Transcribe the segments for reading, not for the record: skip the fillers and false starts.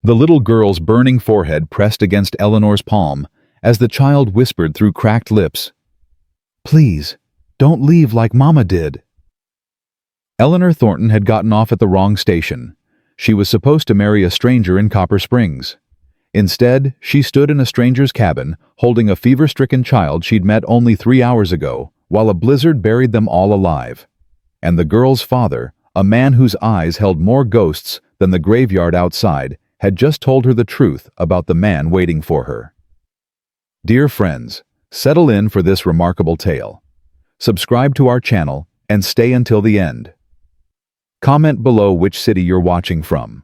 The little girl's burning forehead pressed against Eleanor's palm as the child whispered through cracked lips, "Please, don't leave like Mama did." Eleanor Thornton had gotten off at the wrong station. She was supposed to marry a stranger in Copper Springs. Instead, she stood in a stranger's cabin, holding a fever-stricken child she'd met only 3 hours ago, while a blizzard buried them all alive. And the girl's father, a man whose eyes held more ghosts than the graveyard outside, had just told her the truth about the man waiting for her. Dear friends, settle in for this remarkable tale. Subscribe to our channel and stay until the end. Comment below which city you're watching from.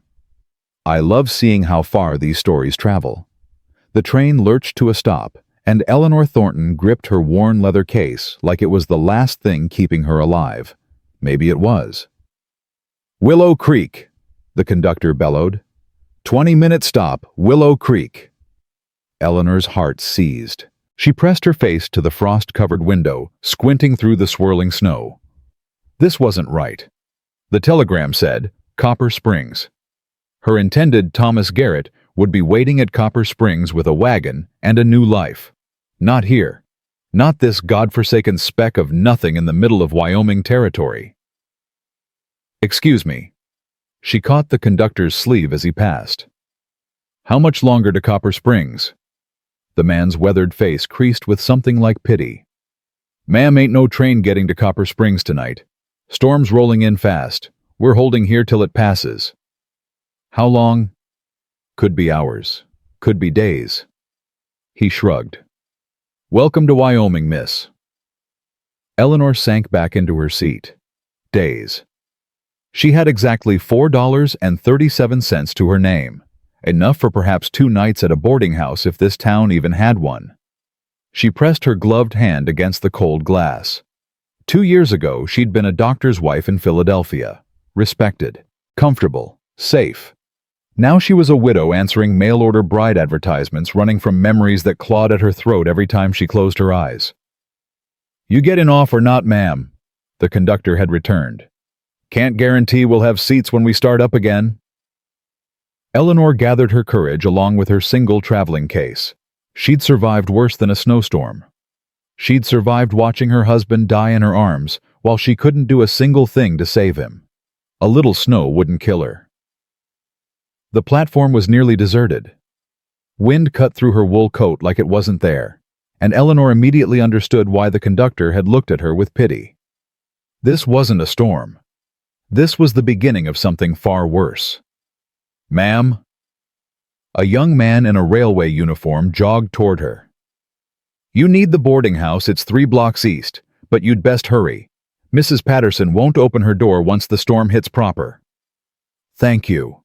I love seeing how far these stories travel. The train lurched to a stop, and Eleanor Thornton gripped her worn leather case like it was the last thing keeping her alive. Maybe it was. "Willow Creek," the conductor bellowed. 20-minute stop, Willow Creek. Eleanor's heart seized. She pressed her face to the frost-covered window, squinting through the swirling snow. This wasn't right. The telegram said, Copper Springs. Her intended Thomas Garrett would be waiting at Copper Springs with a wagon and a new life. Not here. Not this godforsaken speck of nothing in the middle of Wyoming territory. "Excuse me." She caught the conductor's sleeve as he passed. "How much longer to Copper Springs?" The man's weathered face creased with something like pity. "Ma'am, ain't no train getting to Copper Springs tonight. Storm's rolling in fast. We're holding here till it passes." "How long?" "Could be hours. Could be days." He shrugged. "Welcome to Wyoming, miss." Eleanor sank back into her seat. Days. She had exactly $4.37 to her name, enough for perhaps 2 nights at a boarding house if this town even had one. She pressed her gloved hand against the cold glass. 2 years ago, she'd been a doctor's wife in Philadelphia. Respected, comfortable, safe. Now she was a widow answering mail-order bride advertisements running from memories that clawed at her throat every time she closed her eyes. "You getting off or not, ma'am?" The conductor had returned. "Can't guarantee we'll have seats when we start up again." Eleanor gathered her courage along with her single traveling case. She'd survived worse than a snowstorm. She'd survived watching her husband die in her arms while she couldn't do a single thing to save him. A little snow wouldn't kill her. The platform was nearly deserted. Wind cut through her wool coat like it wasn't there, and Eleanor immediately understood why the conductor had looked at her with pity. This wasn't a storm. This was the beginning of something far worse. "Ma'am?" A young man in a railway uniform jogged toward her. "You need the boarding house, it's 3 blocks east, but you'd best hurry. Mrs. Patterson won't open her door once the storm hits proper." "Thank you."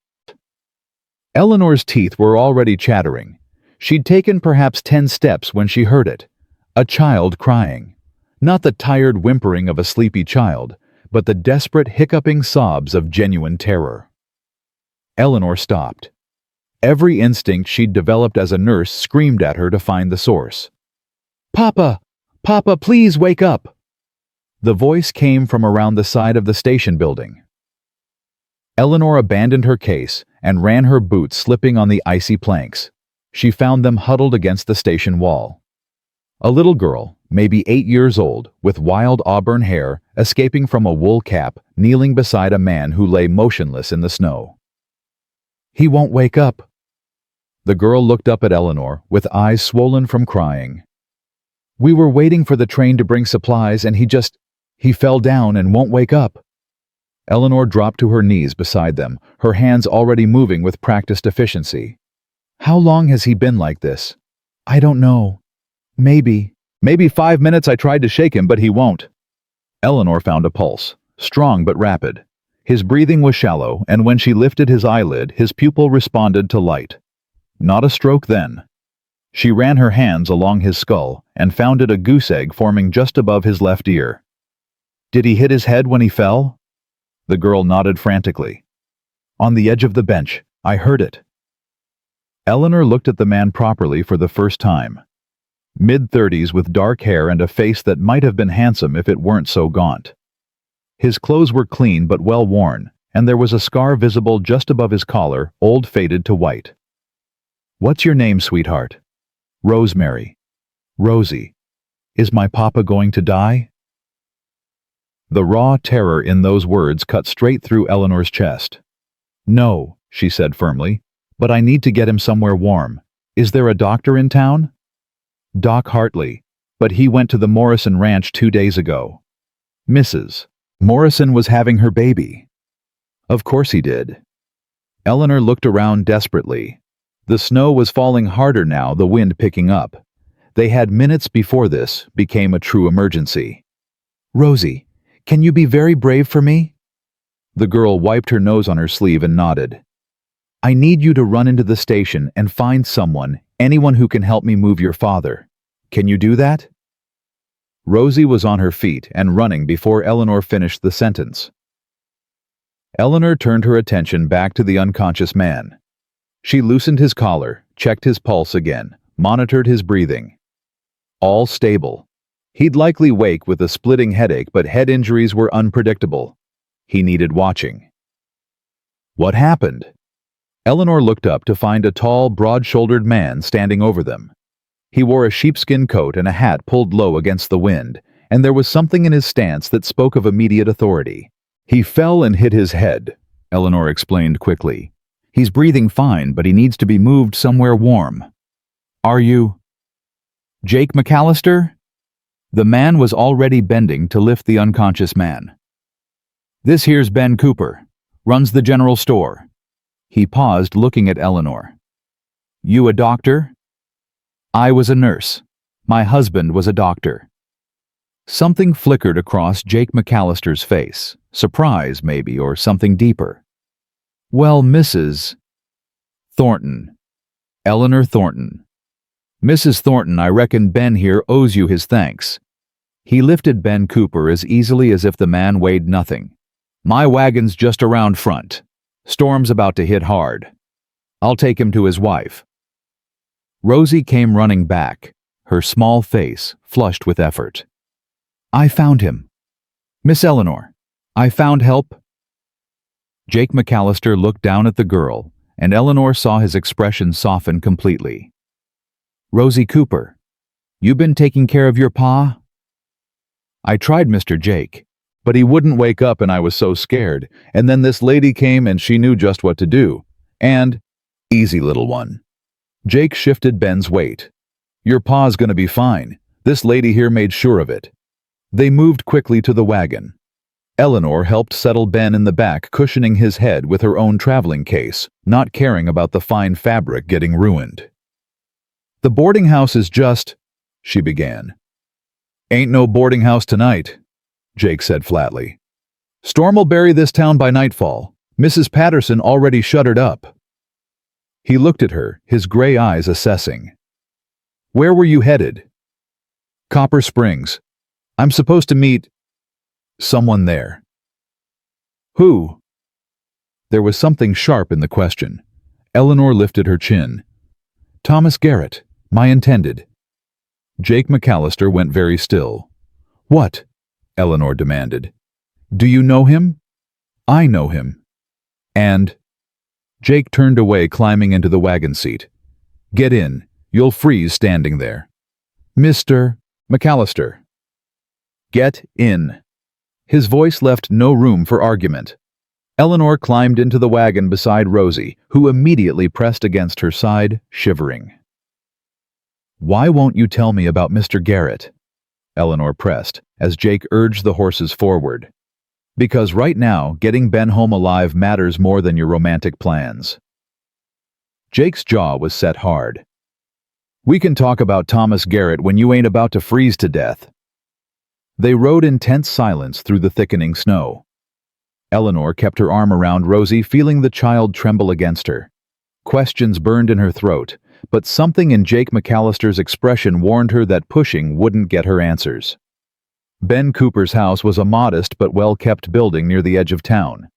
Eleanor's teeth were already chattering. She'd taken perhaps 10 steps when she heard it. A child crying. Not the tired whimpering of a sleepy child, but the desperate hiccuping sobs of genuine terror. Eleanor stopped. Every instinct she'd developed as a nurse screamed at her to find the source. "Papa! Papa, please wake up!" The voice came from around the side of the station building. Eleanor abandoned her case and ran her boots slipping on the icy planks. She found them huddled against the station wall. A little girl, maybe 8 years old, with wild auburn hair escaping from a wool cap, kneeling beside a man who lay motionless in the snow. "He won't wake up." The girl looked up at Eleanor with eyes swollen from crying. "We were waiting for the train to bring supplies and he fell down and won't wake up." Eleanor dropped to her knees beside them, her hands already moving with practiced efficiency. "How long has he been like this?" "I don't know. Maybe 5 minutes. I tried to shake him, but he won't." Eleanor found a pulse, strong but rapid. His breathing was shallow, and when she lifted his eyelid, his pupil responded to light. Not a stroke then. She ran her hands along his skull and found it a goose egg forming just above his left ear. "Did he hit his head when he fell?" The girl nodded frantically. "On the edge of the bench. I heard it." Eleanor looked at the man properly for the first time. Mid-30s with dark hair and a face that might have been handsome if it weren't so gaunt. His clothes were clean but well worn, and there was a scar visible just above his collar, old faded to white. "What's your name, sweetheart?" "Rosemary." "Rosie. Is my papa going to die?" The raw terror in those words cut straight through Eleanor's chest. "No," she said firmly, "but I need to get him somewhere warm. Is there a doctor in town?" "Doc Hartley, but he went to the Morrison Ranch 2 days ago." "Mrs. Morrison was having her baby." "Of course he did." Eleanor looked around desperately. The snow was falling harder now, the wind picking up. They had minutes before this became a true emergency. "Rosie, can you be very brave for me?" The girl wiped her nose on her sleeve and nodded. "I need you to run into the station and find someone, anyone who can help me move your father. Can you do that?" Rosie was on her feet and running before Eleanor finished the sentence. Eleanor turned her attention back to the unconscious man. She loosened his collar, checked his pulse again, monitored his breathing. All stable. He'd likely wake with a splitting headache, but head injuries were unpredictable. He needed watching. What happened? Eleanor looked up to find a tall, broad-shouldered man standing over them. He wore a sheepskin coat and a hat pulled low against the wind, and there was something in his stance that spoke of immediate authority. "He fell and hit his head," Eleanor explained quickly. "He's breathing fine, but he needs to be moved somewhere warm." "Are you Jake McAllister?" The man was already bending to lift the unconscious man. "This here's Ben Cooper. Runs the general store." He paused, looking at Eleanor. "You a doctor?" "I was a nurse. My husband was a doctor." Something flickered across Jake McAllister's face. Surprise, maybe, or something deeper. "Well, Mrs. Thornton. Eleanor Thornton. Mrs. Thornton, I reckon Ben here owes you his thanks." He lifted Ben Cooper as easily as if the man weighed nothing. "My wagon's just around front. Storm's about to hit hard. I'll take him to his wife." Rosie came running back, her small face flushed with effort. "I found him. Miss Eleanor, I found help." Jake McAllister looked down at the girl, and Eleanor saw his expression soften completely. "Rosie Cooper, you been taking care of your pa?" "I tried, Mr. Jake, but he wouldn't wake up and I was so scared, and then this lady came and she knew just what to do. And, easy little one." Jake shifted Ben's weight. "Your pa's gonna be fine. This lady here made sure of it." They moved quickly to the wagon. Eleanor helped settle Ben in the back, cushioning his head with her own traveling case, not caring about the fine fabric getting ruined. "The boarding house is just," she began. "Ain't no boarding house tonight," Jake said flatly. "Storm'll bury this town by nightfall. Mrs. Patterson already shuttered up." He looked at her, his gray eyes assessing. "Where were you headed?" "Copper Springs. I'm supposed to meet someone there." "Who?" There was something sharp in the question. Eleanor lifted her chin. "Thomas Garrett, my intended." Jake McAllister went very still. "What?" Eleanor demanded. "Do you know him?" "I know him." "And?" Jake turned away, climbing into the wagon seat. "Get in. You'll freeze standing there." "Mr. McAllister." "Get in." His voice left no room for argument. Eleanor climbed into the wagon beside Rosie, who immediately pressed against her side, shivering. "Why won't you tell me about Mr. Garrett?" Eleanor pressed, as Jake urged the horses forward. "Because right now, getting Ben home alive matters more than your romantic plans." Jake's jaw was set hard. "We can talk about Thomas Garrett when you ain't about to freeze to death." They rode in tense silence through the thickening snow. Eleanor kept her arm around Rosie, feeling the child tremble against her. Questions burned in her throat, but something in Jake McAllister's expression warned her that pushing wouldn't get her answers. Ben Cooper's house was a modest but well-kept building near the edge of town.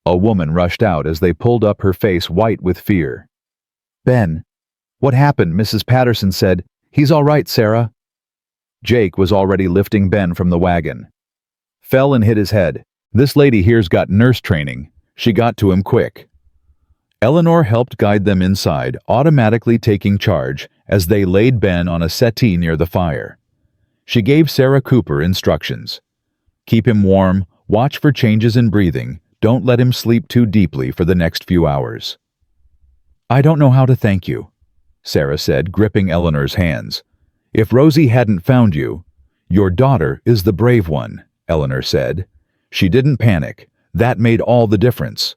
A woman rushed out as they pulled up, her face white with fear. "Ben, what happened?" Mrs. Patterson said. "He's all right, Sarah." Jake was already lifting Ben from the wagon. "Fell and hit his head. This lady here's got nurse training. She got to him quick. Eleanor helped guide them inside, automatically taking charge as they laid Ben on a settee near the fire. She gave Sarah Cooper instructions. Keep him warm, watch for changes in breathing, don't let him sleep too deeply for the next few hours. I don't know how to thank you, Sarah said, gripping Eleanor's hands. If Rosie hadn't found you, your daughter is the brave one, Eleanor said. She didn't panic. That made all the difference.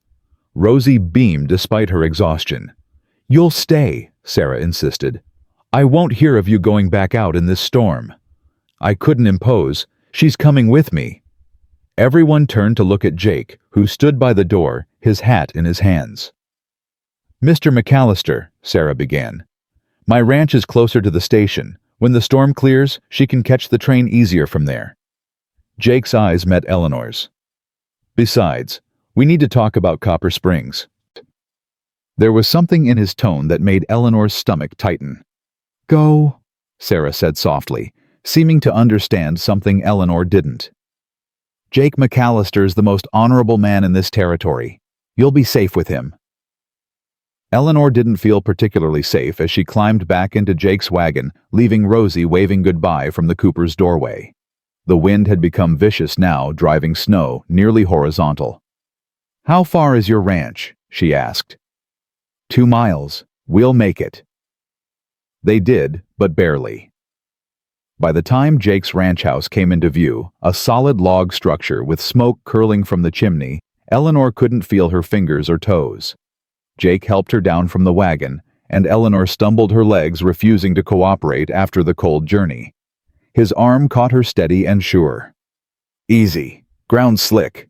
Rosie beamed despite her exhaustion. You'll stay, Sarah insisted. I won't hear of you going back out in this storm. I couldn't impose. She's coming with me. Everyone turned to look at Jake, who stood by the door, his hat in his hands. Mr. McAllister, Sarah began. My ranch is closer to the station. When the storm clears, she can catch the train easier from there. Jake's eyes met Eleanor's. Besides, we need to talk about Copper Springs. There was something in his tone that made Eleanor's stomach tighten. Go, Sarah said softly, seeming to understand something Eleanor didn't. Jake McAllister's the most honorable man in this territory. You'll be safe with him. Eleanor didn't feel particularly safe as she climbed back into Jake's wagon, leaving Rosie waving goodbye from the Cooper's doorway. The wind had become vicious now, driving snow nearly horizontal. How far is your ranch? She asked. 2 miles. We'll make it. They did, but barely. By the time Jake's ranch house came into view, a solid log structure with smoke curling from the chimney, Eleanor couldn't feel her fingers or toes. Jake helped her down from the wagon, and Eleanor stumbled her legs, refusing to cooperate after the cold journey. His arm caught her steady and sure. Easy. Ground slick.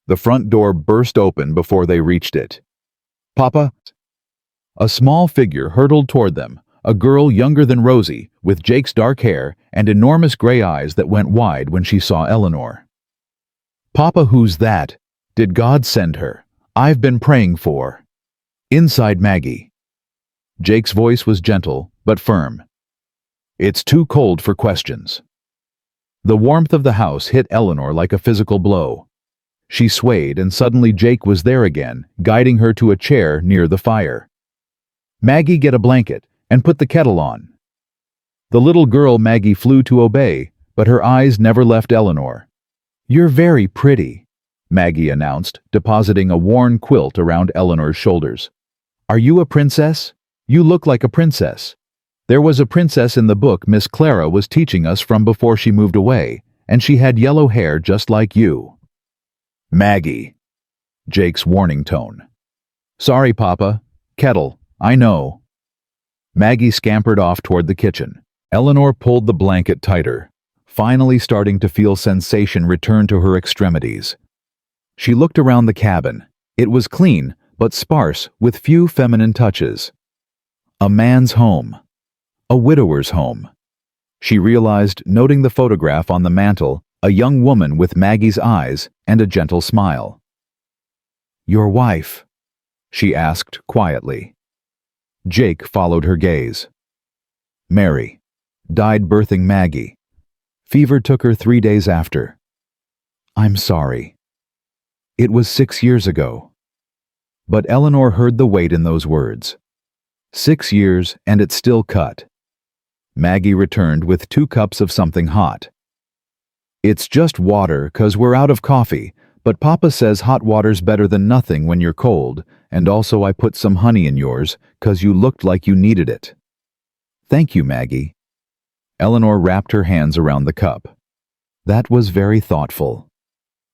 The front door burst open before they reached it. Papa? A small figure hurtled toward them, a girl younger than Rosie, with Jake's dark hair and enormous gray eyes that went wide when she saw Eleanor. Papa, who's that? Did God send her? I've been praying for. Inside Maggie. Jake's voice was gentle, but firm. It's too cold for questions. The warmth of the house hit Eleanor like a physical blow. She swayed, and suddenly Jake was there again, guiding her to a chair near the fire. Maggie, get a blanket, and put the kettle on. The little girl Maggie flew to obey, but her eyes never left Eleanor. You're very pretty, Maggie announced, depositing a worn quilt around Eleanor's shoulders. Are you a princess? You look like a princess. There was a princess in the book Miss Clara was teaching us from before she moved away, and she had yellow hair just like you. Maggie. Jake's warning tone. Sorry, Papa. Kettle, I know. Maggie scampered off toward the kitchen. Eleanor pulled the blanket tighter, finally starting to feel sensation return to her extremities. She looked around the cabin. It was clean, but sparse, with few feminine touches. A man's home. A widower's home. She realized, noting the photograph on the mantel, a young woman with Maggie's eyes and a gentle smile. Your wife? She asked quietly. Jake followed her gaze. Mary. Died birthing Maggie. Fever took her 3 days after. I'm sorry. It was 6 years ago. But Eleanor heard the weight in those words. 6 years, and it still cut. Maggie returned with 2 cups of something hot. It's just water, 'cause we're out of coffee, but Papa says hot water's better than nothing when you're cold, and also I put some honey in yours, 'cause you looked like you needed it. Thank you, Maggie. Eleanor wrapped her hands around the cup. That was very thoughtful.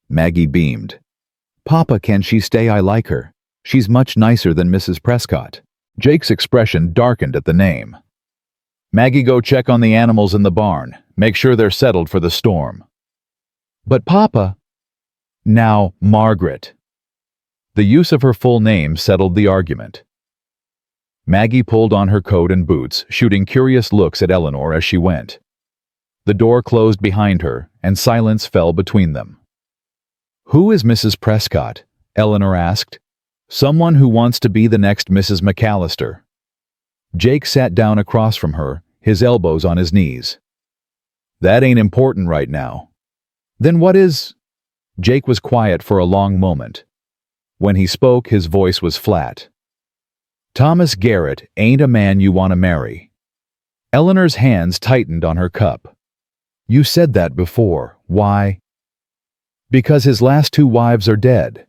Maggie beamed. Papa, can she stay? I like her. She's much nicer than Mrs. Prescott. Jake's expression darkened at the name. Maggie, go check on the animals in the barn. Make sure they're settled for the storm. But Papa... Now, Margaret. The use of her full name settled the argument. Maggie pulled on her coat and boots, shooting curious looks at Eleanor as she went. The door closed behind her, and silence fell between them. Who is Mrs. Prescott? Eleanor asked. Someone who wants to be the next Mrs. McAllister. Jake sat down across from her, his elbows on his knees. That ain't important right now. Then what is... Jake was quiet for a long moment. When he spoke, his voice was flat. Thomas Garrett ain't a man you want to marry. Eleanor's hands tightened on her cup. You said that before. Why? Because his last 2 wives are dead.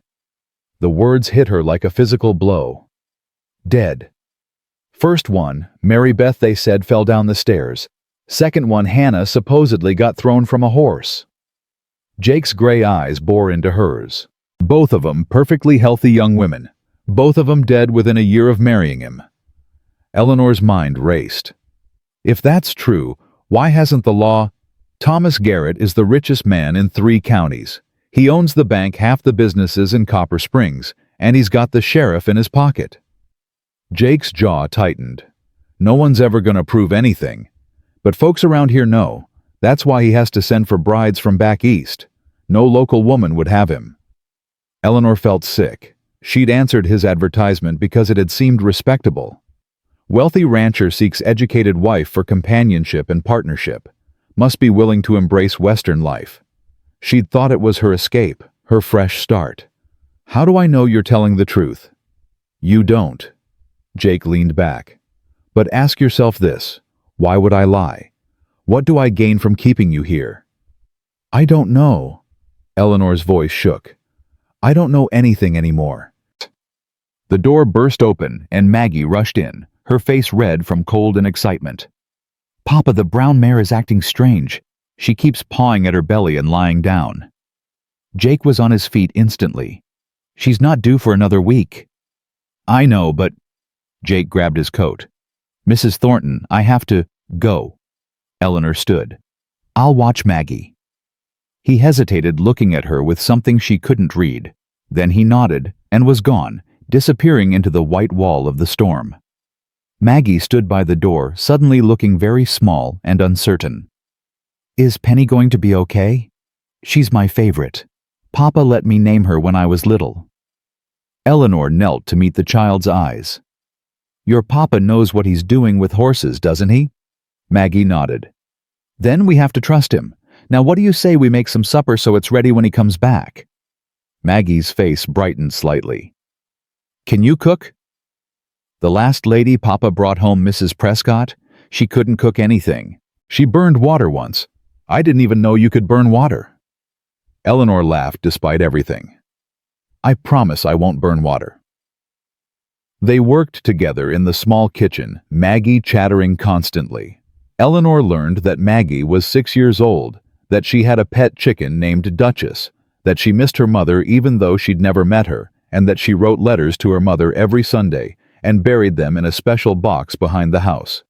The words hit her like a physical blow. Dead. First one, Mary Beth, they said, fell down the stairs. Second one, Hannah, supposedly got thrown from a horse. Jake's gray eyes bore into hers. Both of them perfectly healthy young women. Both of them dead within a year of marrying him. Eleanor's mind raced. If that's true, why hasn't the law? Thomas Garrett is the richest man in 3 counties. He owns the bank, half the businesses in Copper Springs, and he's got the sheriff in his pocket. Jake's jaw tightened. No one's ever gonna prove anything. But folks around here know. That's why he has to send for brides from back east. No local woman would have him. Eleanor felt sick. She'd answered his advertisement because it had seemed respectable. Wealthy rancher seeks educated wife for companionship and partnership. Must be willing to embrace Western life. She'd thought it was her escape, her fresh start. How do I know you're telling the truth? You don't. Jake leaned back. But ask yourself this. Why would I lie? What do I gain from keeping you here? I don't know. Eleanor's voice shook. I don't know anything anymore. The door burst open and Maggie rushed in, her face red from cold and excitement. Papa, the brown mare is acting strange. She keeps pawing at her belly and lying down. Jake was on his feet instantly. She's not due for another week. I know, but... Jake grabbed his coat. Mrs. Thornton, I have to go. Eleanor stood. I'll watch Maggie. He hesitated, looking at her with something she couldn't read. Then he nodded and was gone, disappearing into the white wall of the storm. Maggie stood by the door, suddenly looking very small and uncertain. Is Penny going to be okay? She's my favorite. Papa let me name her when I was little. Eleanor knelt to meet the child's eyes. Your papa knows what he's doing with horses, doesn't he? Maggie nodded. Then we have to trust him. Now what do you say we make some supper so it's ready when he comes back? Maggie's face brightened slightly. Can you cook? The last lady Papa brought home, Mrs. Prescott, she couldn't cook anything. She burned water once. I didn't even know you could burn water. Eleanor laughed despite everything. I promise I won't burn water. They worked together in the small kitchen, Maggie chattering constantly. Eleanor learned that Maggie was 6 years old, that she had a pet chicken named Duchess, that she missed her mother even though she'd never met her, and that she wrote letters to her mother every Sunday and buried them in a special box behind the house.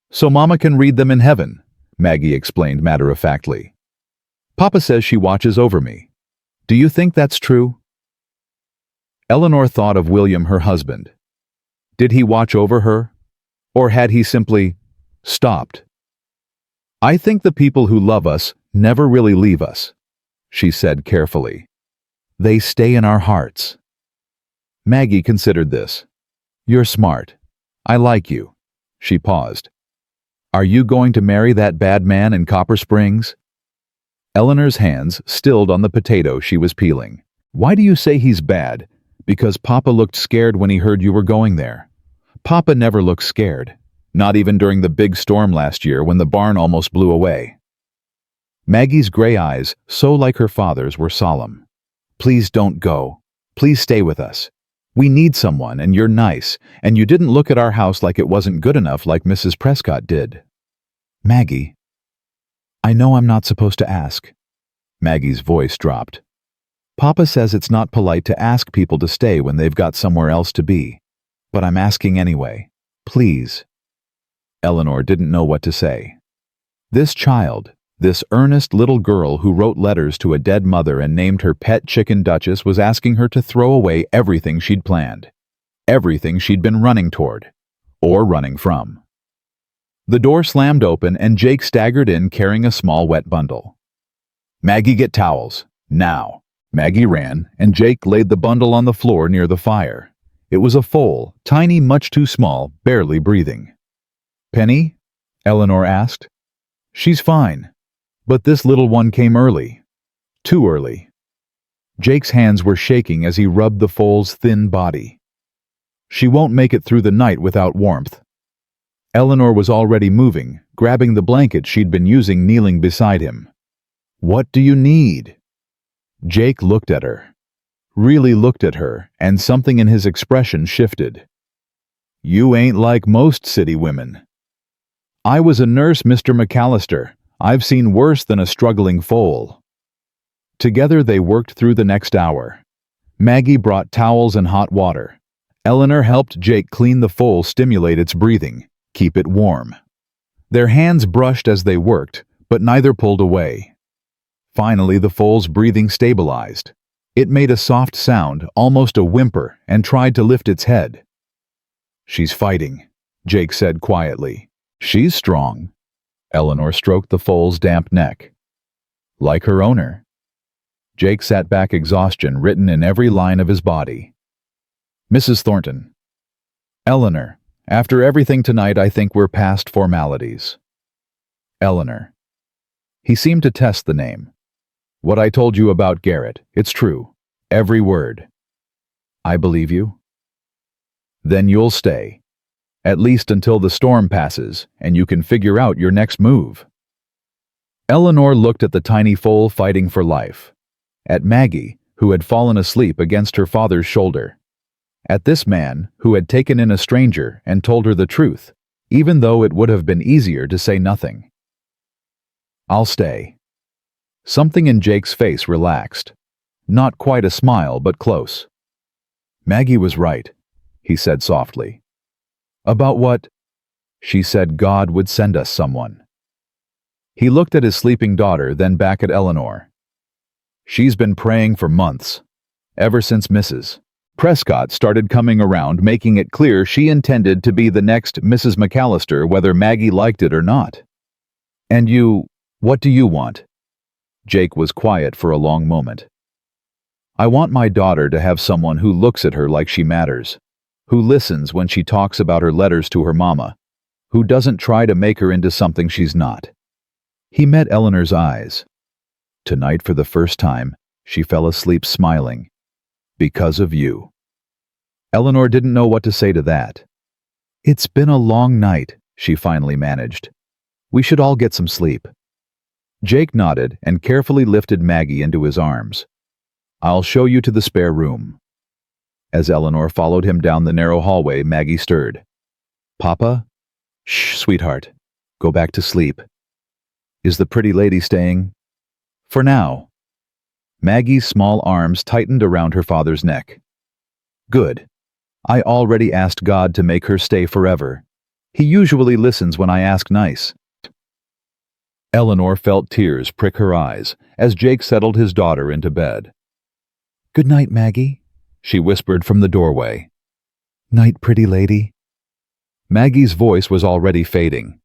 So Mama can read them in heaven, Maggie explained matter-of-factly. Papa says she watches over me. Do you think that's true? Eleanor thought of William, her husband. Did he watch over her? Or had he simply stopped? I think the people who love us never really leave us, she said carefully. They stay in our hearts. Maggie considered this. You're smart. I like you. She paused. Are you going to marry that bad man in Copper Springs? Eleanor's hands stilled on the potato she was peeling. Why do you say he's bad? Because Papa looked scared when he heard you were going there. Papa never looked scared. Not even during the big storm last year when the barn almost blew away. Maggie's gray eyes, so like her father's, were solemn. Please don't go. Please stay with us. We need someone, and you're nice, and you didn't look at our house like it wasn't good enough like Mrs. Prescott did. Maggie. I know I'm not supposed to ask. Maggie's voice dropped. Papa says it's not polite to ask people to stay when they've got somewhere else to be. But I'm asking anyway. Please. Eleanor didn't know what to say. This child, this earnest little girl who wrote letters to a dead mother and named her pet chicken Duchess, was asking her to throw away everything she'd planned. Everything she'd been running toward. Or running from. The door slammed open and Jake staggered in carrying a small wet bundle. Maggie, get towels. Now. Maggie ran, and Jake laid the bundle on the floor near the fire. It was a foal, tiny, much too small, barely breathing. Penny? Eleanor asked. She's fine. But this little one came early. Too early. Jake's hands were shaking as he rubbed the foal's thin body. She won't make it through the night without warmth. Eleanor was already moving, grabbing the blanket she'd been using kneeling beside him. What do you need? Jake looked at her. Really looked at her, and something in his expression shifted. You ain't like most city women. I was a nurse, Mr. McAllister. I've seen worse than a struggling foal. Together they worked through the next hour. Maggie brought towels and hot water. Eleanor helped Jake clean the foal, stimulate its breathing, keep it warm. Their hands brushed as they worked, but neither pulled away. Finally, the foal's breathing stabilized. It made a soft sound, almost a whimper, and tried to lift its head. She's fighting, Jake said quietly. She's strong. Eleanor stroked the foal's damp neck. Like her owner. Jake sat back, exhaustion written in every line of his body. Mrs. Thornton. Eleanor, after everything tonight, I think we're past formalities. Eleanor. He seemed to test the name. What I told you about Garrett, it's true. Every word. I believe you. Then you'll stay. At least until the storm passes and you can figure out your next move. Eleanor looked at the tiny foal fighting for life. At Maggie, who had fallen asleep against her father's shoulder. At this man, who had taken in a stranger and told her the truth, even though it would have been easier to say nothing. I'll stay. Something in Jake's face relaxed. Not quite a smile, but close. Maggie was right, he said softly. About what? She said God would send us someone. He looked at his sleeping daughter, then back at Eleanor. She's been praying for months, ever since Mrs. Prescott started coming around, making it clear she intended to be the next Mrs. McAllister, whether Maggie liked it or not. And you, what do you want? Jake was quiet for a long moment. I want my daughter to have someone who looks at her like she matters, who listens when she talks about her letters to her mama, who doesn't try to make her into something she's not. He met Eleanor's eyes. Tonight, for the first time, she fell asleep smiling. Because of you. Eleanor didn't know what to say to that. It's been a long night, she finally managed. We should all get some sleep. Jake nodded and carefully lifted Maggie into his arms. I'll show you to the spare room. As Eleanor followed him down the narrow hallway, Maggie stirred. Papa? Shh, sweetheart. Go back to sleep. Is the pretty lady staying? For now. Maggie's small arms tightened around her father's neck. Good. I already asked God to make her stay forever. He usually listens when I ask nice. Eleanor felt tears prick her eyes as Jake settled his daughter into bed. Good night, Maggie, she whispered from the doorway. Night, pretty lady. Maggie's voice was already fading.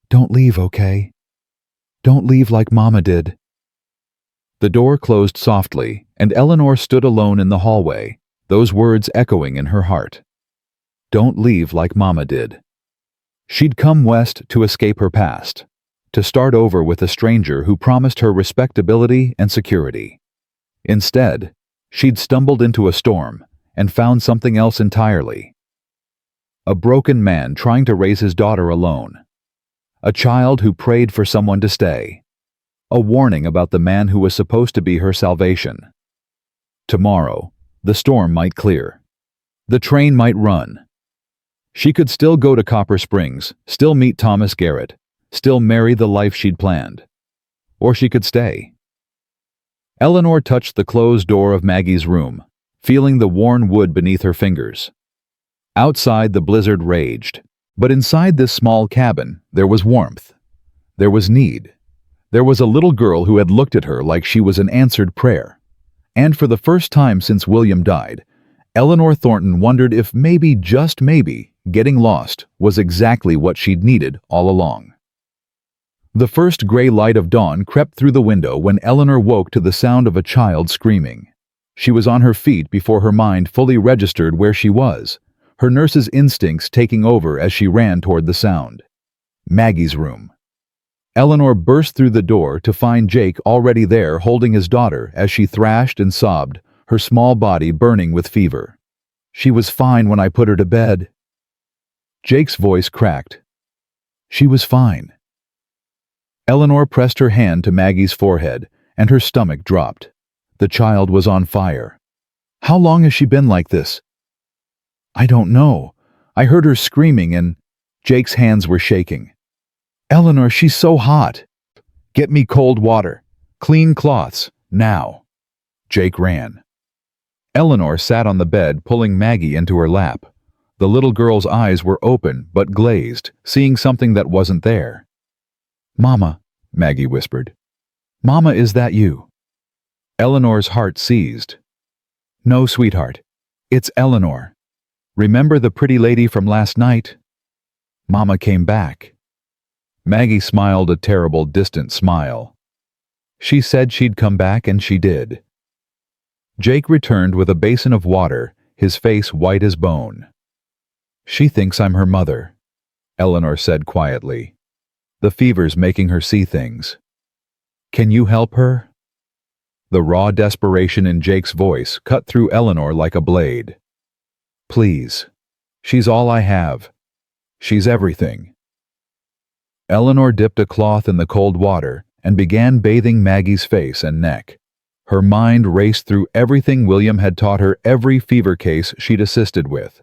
Don't leave, okay? Don't leave like Mama did. The door closed softly, and Eleanor stood alone in the hallway, those words echoing in her heart. Don't leave like Mama did. She'd come west to escape her past, to start over with a stranger who promised her respectability and security. Instead, she'd stumbled into a storm and found something else entirely. A broken man trying to raise his daughter alone. A child who prayed for someone to stay. A warning about the man who was supposed to be her salvation. Tomorrow, the storm might clear. The train might run. She could still go to Copper Springs, still meet Thomas Garrett, still marry the life she'd planned. Or she could stay. Eleanor touched the closed door of Maggie's room, feeling the worn wood beneath her fingers. Outside, the blizzard raged, but inside this small cabin, there was warmth. There was need. There was a little girl who had looked at her like she was an answered prayer. And for the first time since William died, Eleanor Thornton wondered if maybe, just maybe, getting lost was exactly what she'd needed all along. The first gray light of dawn crept through the window when Eleanor woke to the sound of a child screaming. She was on her feet before her mind fully registered where she was, her nurse's instincts taking over as she ran toward the sound. Maggie's room. Eleanor burst through the door to find Jake already there holding his daughter as she thrashed and sobbed, her small body burning with fever. "She was fine when I put her to bed." Jake's voice cracked. "She was fine." Eleanor pressed her hand to Maggie's forehead, and her stomach dropped. The child was on fire. "How long has she been like this?" "I don't know. I heard her screaming and—" Jake's hands were shaking. "Eleanor, she's so hot. Get me cold water. Clean cloths. Now." Jake ran. Eleanor sat on the bed, pulling Maggie into her lap. The little girl's eyes were open but glazed, seeing something that wasn't there. "Mama," Maggie whispered. "Mama, is that you?" Eleanor's heart seized. "No, sweetheart. It's Eleanor. Remember the pretty lady from last night?" Mama came back. Maggie smiled a terrible, distant smile. "She said she'd come back, and she did." Jake returned with a basin of water, his face white as bone. "She thinks I'm her mother," Eleanor said quietly. "The fever's making her see things. Can you help her?" The raw desperation in Jake's voice cut through Eleanor like a blade. "Please. She's all I have. She's everything." Eleanor dipped a cloth in the cold water and began bathing Maggie's face and neck. Her mind raced through everything William had taught her every fever case she'd assisted with.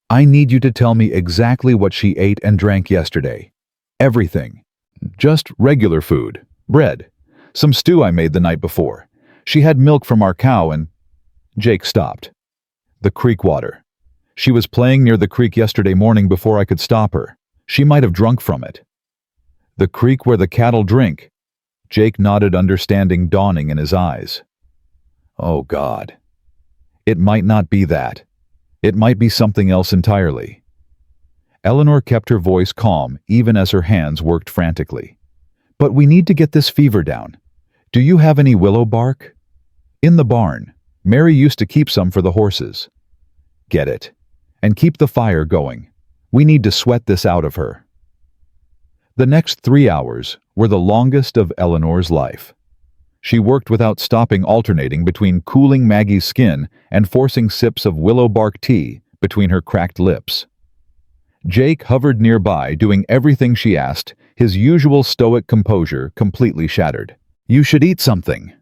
"I need you to tell me exactly what she ate and drank yesterday. Everything. Just regular food. Bread. Some stew I made the night before. She had milk from our cow and—" Jake stopped. "The creek water. She was playing near the creek yesterday morning before I could stop her. She might have drunk from it." "The creek where the cattle drink." Jake nodded, understanding dawning in his eyes. "Oh, God. It might not be that. It might be something else entirely." Eleanor kept her voice calm even as her hands worked frantically. "But we need to get this fever down. Do you have any willow bark?" "In the barn. Mary used to keep some for the horses." "Get it. And keep the fire going. We need to sweat this out of her." The next 3 hours were the longest of Eleanor's life. She worked without stopping, alternating between cooling Maggie's skin and forcing sips of willow bark tea between her cracked lips. Jake hovered nearby, doing everything she asked, his usual stoic composure completely shattered. "You should eat something,"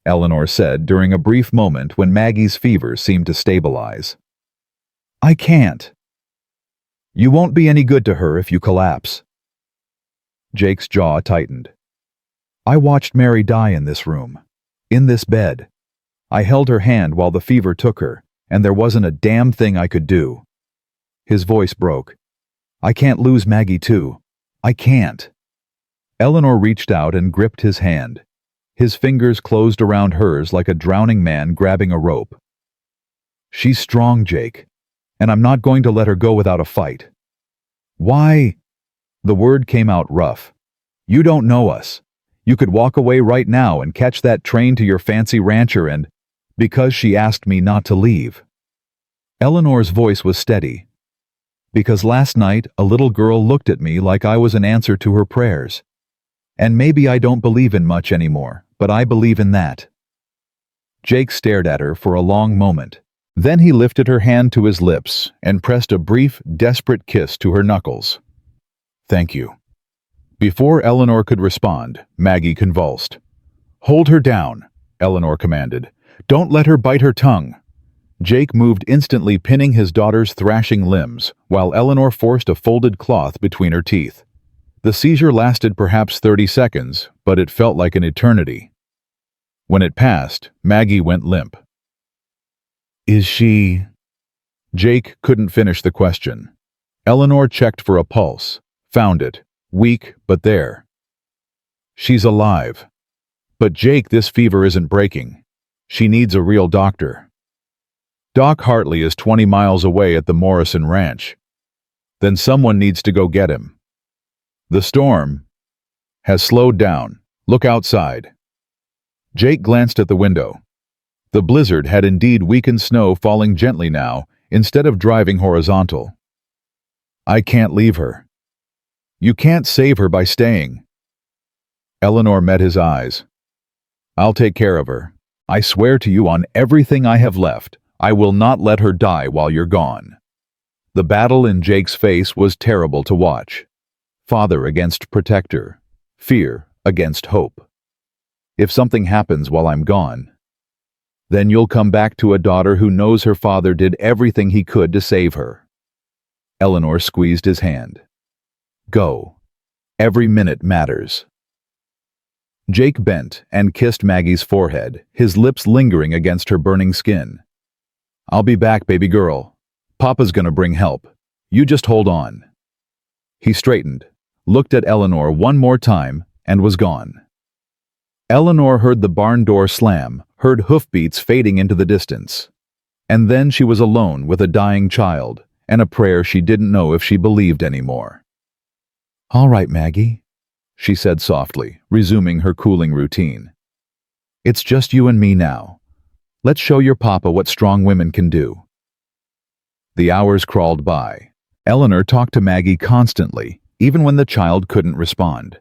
Eleanor said during a brief moment when Maggie's fever seemed to stabilize. "I can't." "You won't be any good to her if you collapse." Jake's jaw tightened. "I watched Mary die in this room. In this bed. I held her hand while the fever took her, and there wasn't a damn thing I could do." His voice broke. "I can't lose Maggie too. I can't." Eleanor reached out and gripped his hand. His fingers closed around hers like a drowning man grabbing a rope. "She's strong, Jake, and I'm not going to let her go without a fight." "Why?" The word came out rough. "You don't know us. You could walk away right now and catch that train to your fancy rancher and—" "Because she asked me not to leave." Eleanor's voice was steady. "Because last night a little girl looked at me like I was an answer to her prayers. And maybe I don't believe in much anymore, but I believe in that." Jake stared at her for a long moment. Then he lifted her hand to his lips and pressed a brief, desperate kiss to her knuckles. "Thank you." Before Eleanor could respond, Maggie convulsed. "Hold her down," Eleanor commanded. "Don't let her bite her tongue." Jake moved instantly, pinning his daughter's thrashing limbs, while Eleanor forced a folded cloth between her teeth. The seizure lasted perhaps 30 seconds, but it felt like an eternity. When it passed, Maggie went limp. "Is she—" Jake couldn't finish the question. Eleanor checked for a pulse, found it, weak but there. "She's alive. But Jake, this fever isn't breaking. She needs a real doctor. Doc Hartley is 20 miles away at the Morrison Ranch. Then someone needs to go get him. The storm has slowed down. Look outside." Jake glanced at the window. The blizzard had indeed weakened, snow falling gently now, instead of driving horizontal. "I can't leave her." "You can't save her by staying. Eleanor met his eyes. I'll take care of her. I swear to you on everything I have left, I will not let her die while you're gone. The battle in Jake's face was terrible to watch. Father against protector. Fear against hope. If something happens while I'm gone, then you'll come back to a daughter who knows her father did everything he could to save her. Eleanor squeezed his hand. Go. Every minute matters. Jake bent and kissed Maggie's forehead, his lips lingering against her burning skin. I'll be back, baby girl. Papa's gonna bring help. You just hold on. He straightened, looked at Eleanor one more time, and was gone. Eleanor heard the barn door slam, heard hoofbeats fading into the distance. And then she was alone with a dying child, and a prayer she didn't know if she believed anymore. All right, Maggie, she said softly, resuming her cooling routine. It's just you and me now. Let's show your papa what strong women can do. The hours crawled by. Eleanor talked to Maggie constantly, even when the child couldn't respond.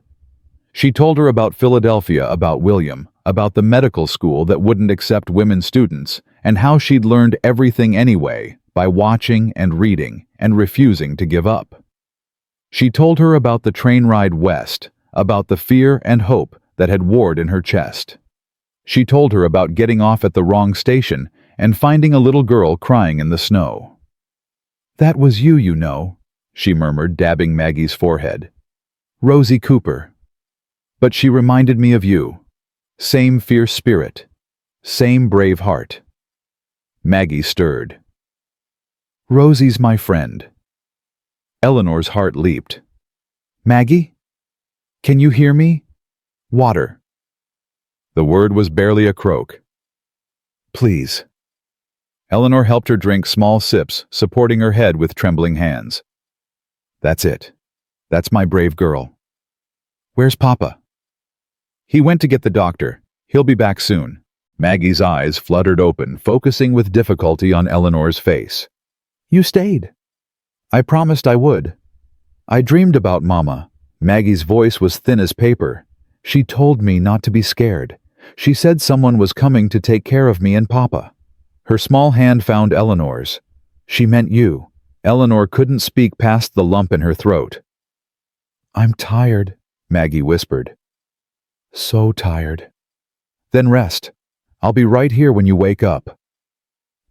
She told her about Philadelphia, about William, about the medical school that wouldn't accept women students, and how she'd learned everything anyway by watching and reading and refusing to give up. She told her about the train ride west, about the fear and hope that had warred in her chest. She told her about getting off at the wrong station and finding a little girl crying in the snow. That was you, you know, she murmured, dabbing Maggie's forehead. Rosie Cooper. But she reminded me of you. Same fierce spirit. Same brave heart. Maggie stirred. Rosie's my friend. Eleanor's heart leaped. Maggie? Can you hear me? Water. The word was barely a croak. Please. Eleanor helped her drink small sips, supporting her head with trembling hands. That's it. That's my brave girl. Where's Papa? He went to get the doctor. He'll be back soon. Maggie's eyes fluttered open, focusing with difficulty on Eleanor's face. You stayed. I promised I would. I dreamed about Mama. Maggie's voice was thin as paper. She told me not to be scared. She said someone was coming to take care of me and Papa. Her small hand found Eleanor's. She meant you. Eleanor couldn't speak past the lump in her throat. I'm tired, Maggie whispered. So tired. Then rest. I'll be right here when you wake up.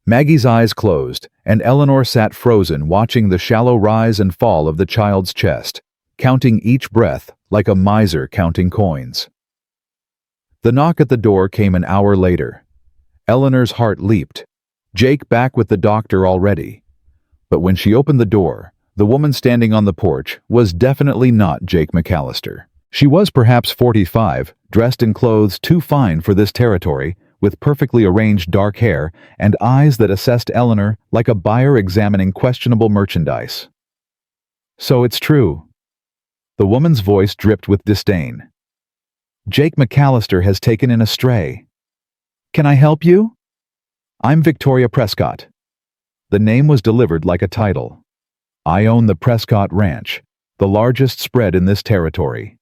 Maggie's eyes closed, and Eleanor sat frozen, watching the shallow rise and fall of the child's chest, counting each breath like a miser counting coins. The knock at the door came an hour later. Eleanor's heart leaped. Jake back with the doctor already. But when she opened the door, the woman standing on the porch was definitely not Jake McAllister. She was perhaps 45, dressed in clothes too fine for this territory, with perfectly arranged dark hair and eyes that assessed Eleanor like a buyer examining questionable merchandise. So it's true. The woman's voice dripped with disdain. Jake McAllister has taken in a stray. Can I help you? I'm Victoria Prescott. The name was delivered like a title. I own the Prescott Ranch, the largest spread in this territory.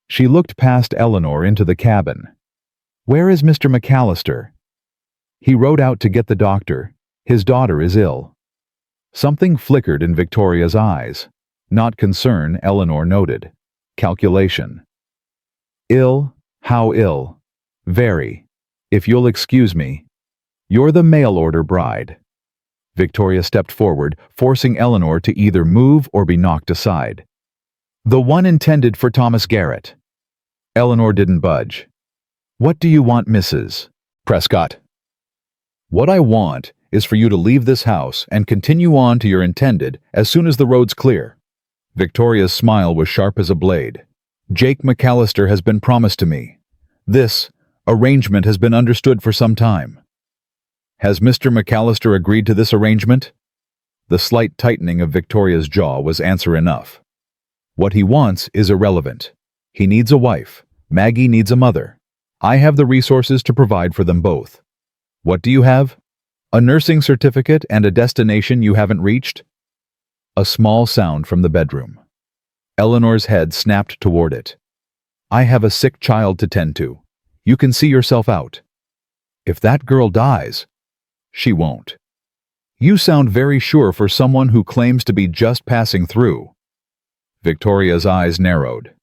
She looked past Eleanor into the cabin. Where is Mr. McAllister? He rode out to get the doctor. His daughter is ill. Something flickered in Victoria's eyes. Not concern, Eleanor noted. Calculation. Ill? How ill? Very. If you'll excuse me. You're the mail-order bride. Victoria stepped forward, forcing Eleanor to either move or be knocked aside. The one intended for Thomas Garrett. Eleanor didn't budge. What do you want, Mrs. Prescott? What I want is for you to leave this house and continue on to your intended as soon as the road's clear. Victoria's smile was sharp as a blade. Jake McAllister has been promised to me. This arrangement has been understood for some time. Has Mr. McAllister agreed to this arrangement? The slight tightening of Victoria's jaw was answer enough. What he wants is irrelevant. He needs a wife. Maggie needs a mother. I have the resources to provide for them both. What do you have? A nursing certificate and a destination you haven't reached? A small sound from the bedroom. Eleanor's head snapped toward it. I have a sick child to tend to. You can see yourself out. If that girl dies, she won't. You sound very sure for someone who claims to be just passing through. Victoria's eyes narrowed.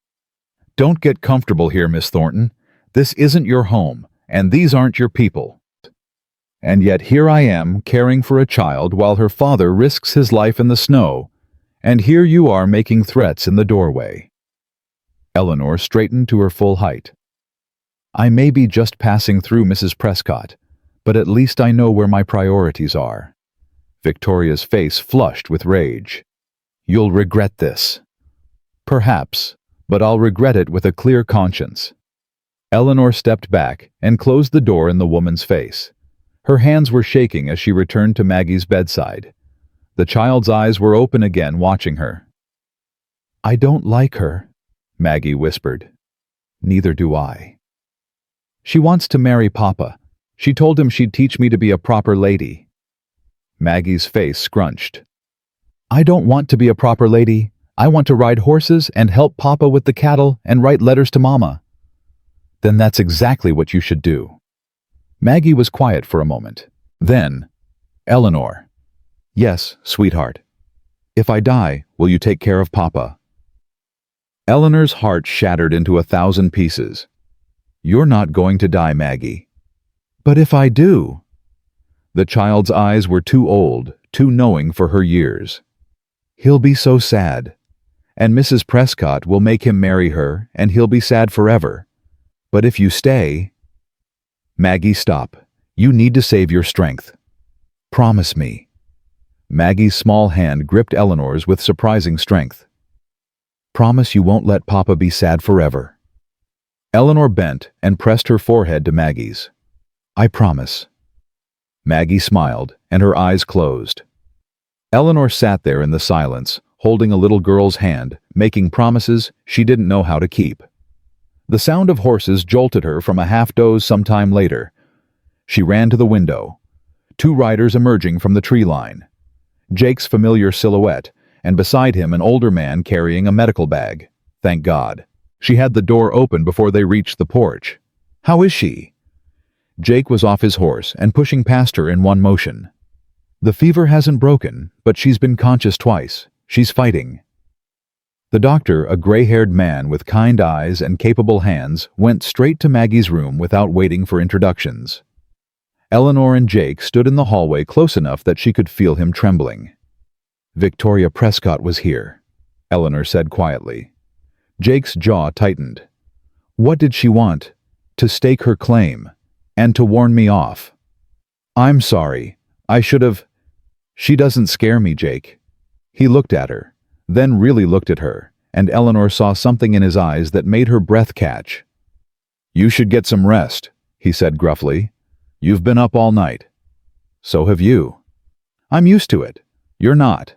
Don't get comfortable here, Miss Thornton. This isn't your home, and these aren't your people. And yet here I am, caring for a child while her father risks his life in the snow, and here you are making threats in the doorway. Eleanor straightened to her full height. I may be just passing through, Mrs. Prescott, but at least I know where my priorities are. Victoria's face flushed with rage. You'll regret this. Perhaps, but I'll regret it with a clear conscience. Eleanor stepped back and closed the door in the woman's face. Her hands were shaking as she returned to Maggie's bedside. The child's eyes were open again, watching her. I don't like her, Maggie whispered. Neither do I. She wants to marry Papa. She told him she'd teach me to be a proper lady. Maggie's face scrunched. I don't want to be a proper lady. I want to ride horses and help Papa with the cattle and write letters to Mama. Then that's exactly what you should do. Maggie was quiet for a moment. Then, Eleanor. Yes, sweetheart. If I die, will you take care of Papa? Eleanor's heart shattered into 1,000 pieces. You're not going to die, Maggie. But if I do? The child's eyes were too old, too knowing for her years. He'll be so sad. And Mrs. Prescott will make him marry her, and he'll be sad forever. But if you stay... Maggie, stop. You need to save your strength. Promise me. Maggie's small hand gripped Eleanor's with surprising strength. Promise you won't let Papa be sad forever. Eleanor bent and pressed her forehead to Maggie's. I promise. Maggie smiled, and her eyes closed. Eleanor sat there in the silence, holding a little girl's hand, making promises she didn't know how to keep. The sound of horses jolted her from a half-doze sometime later. She ran to the window. 2 riders emerging from the tree line. Jake's familiar silhouette, and beside him an older man carrying a medical bag. Thank God. She had the door open before they reached the porch. How is she? Jake was off his horse and pushing past her in one motion. The fever hasn't broken, but she's been conscious twice. She's fighting. The doctor, a gray-haired man with kind eyes and capable hands, went straight to Maggie's room without waiting for introductions. Eleanor and Jake stood in the hallway close enough that she could feel him trembling. Victoria Prescott was here, Eleanor said quietly. Jake's jaw tightened. What did she want? To stake her claim, and to warn me off. I'm sorry. I should have... She doesn't scare me, Jake. He looked at her, then really looked at her, and Eleanor saw something in his eyes that made her breath catch. You should get some rest, he said gruffly. You've been up all night. So have you. I'm used to it. You're not.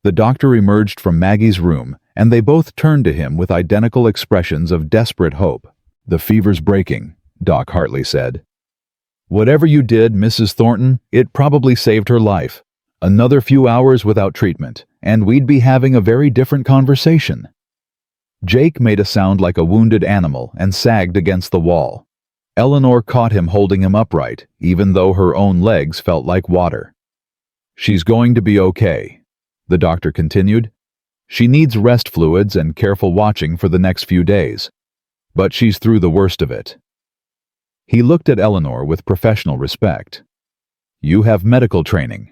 The doctor emerged from Maggie's room, and they both turned to him with identical expressions of desperate hope. The fever's breaking, Doc Hartley said. Whatever you did, Mrs. Thornton, it probably saved her life. Another few hours without treatment, and we'd be having a very different conversation. Jake made a sound like a wounded animal and sagged against the wall. Eleanor caught him holding him upright, even though her own legs felt like water. She's going to be okay, the doctor continued. She needs rest fluids and careful watching for the next few days. But she's through the worst of it. He looked at Eleanor with professional respect. You have medical training.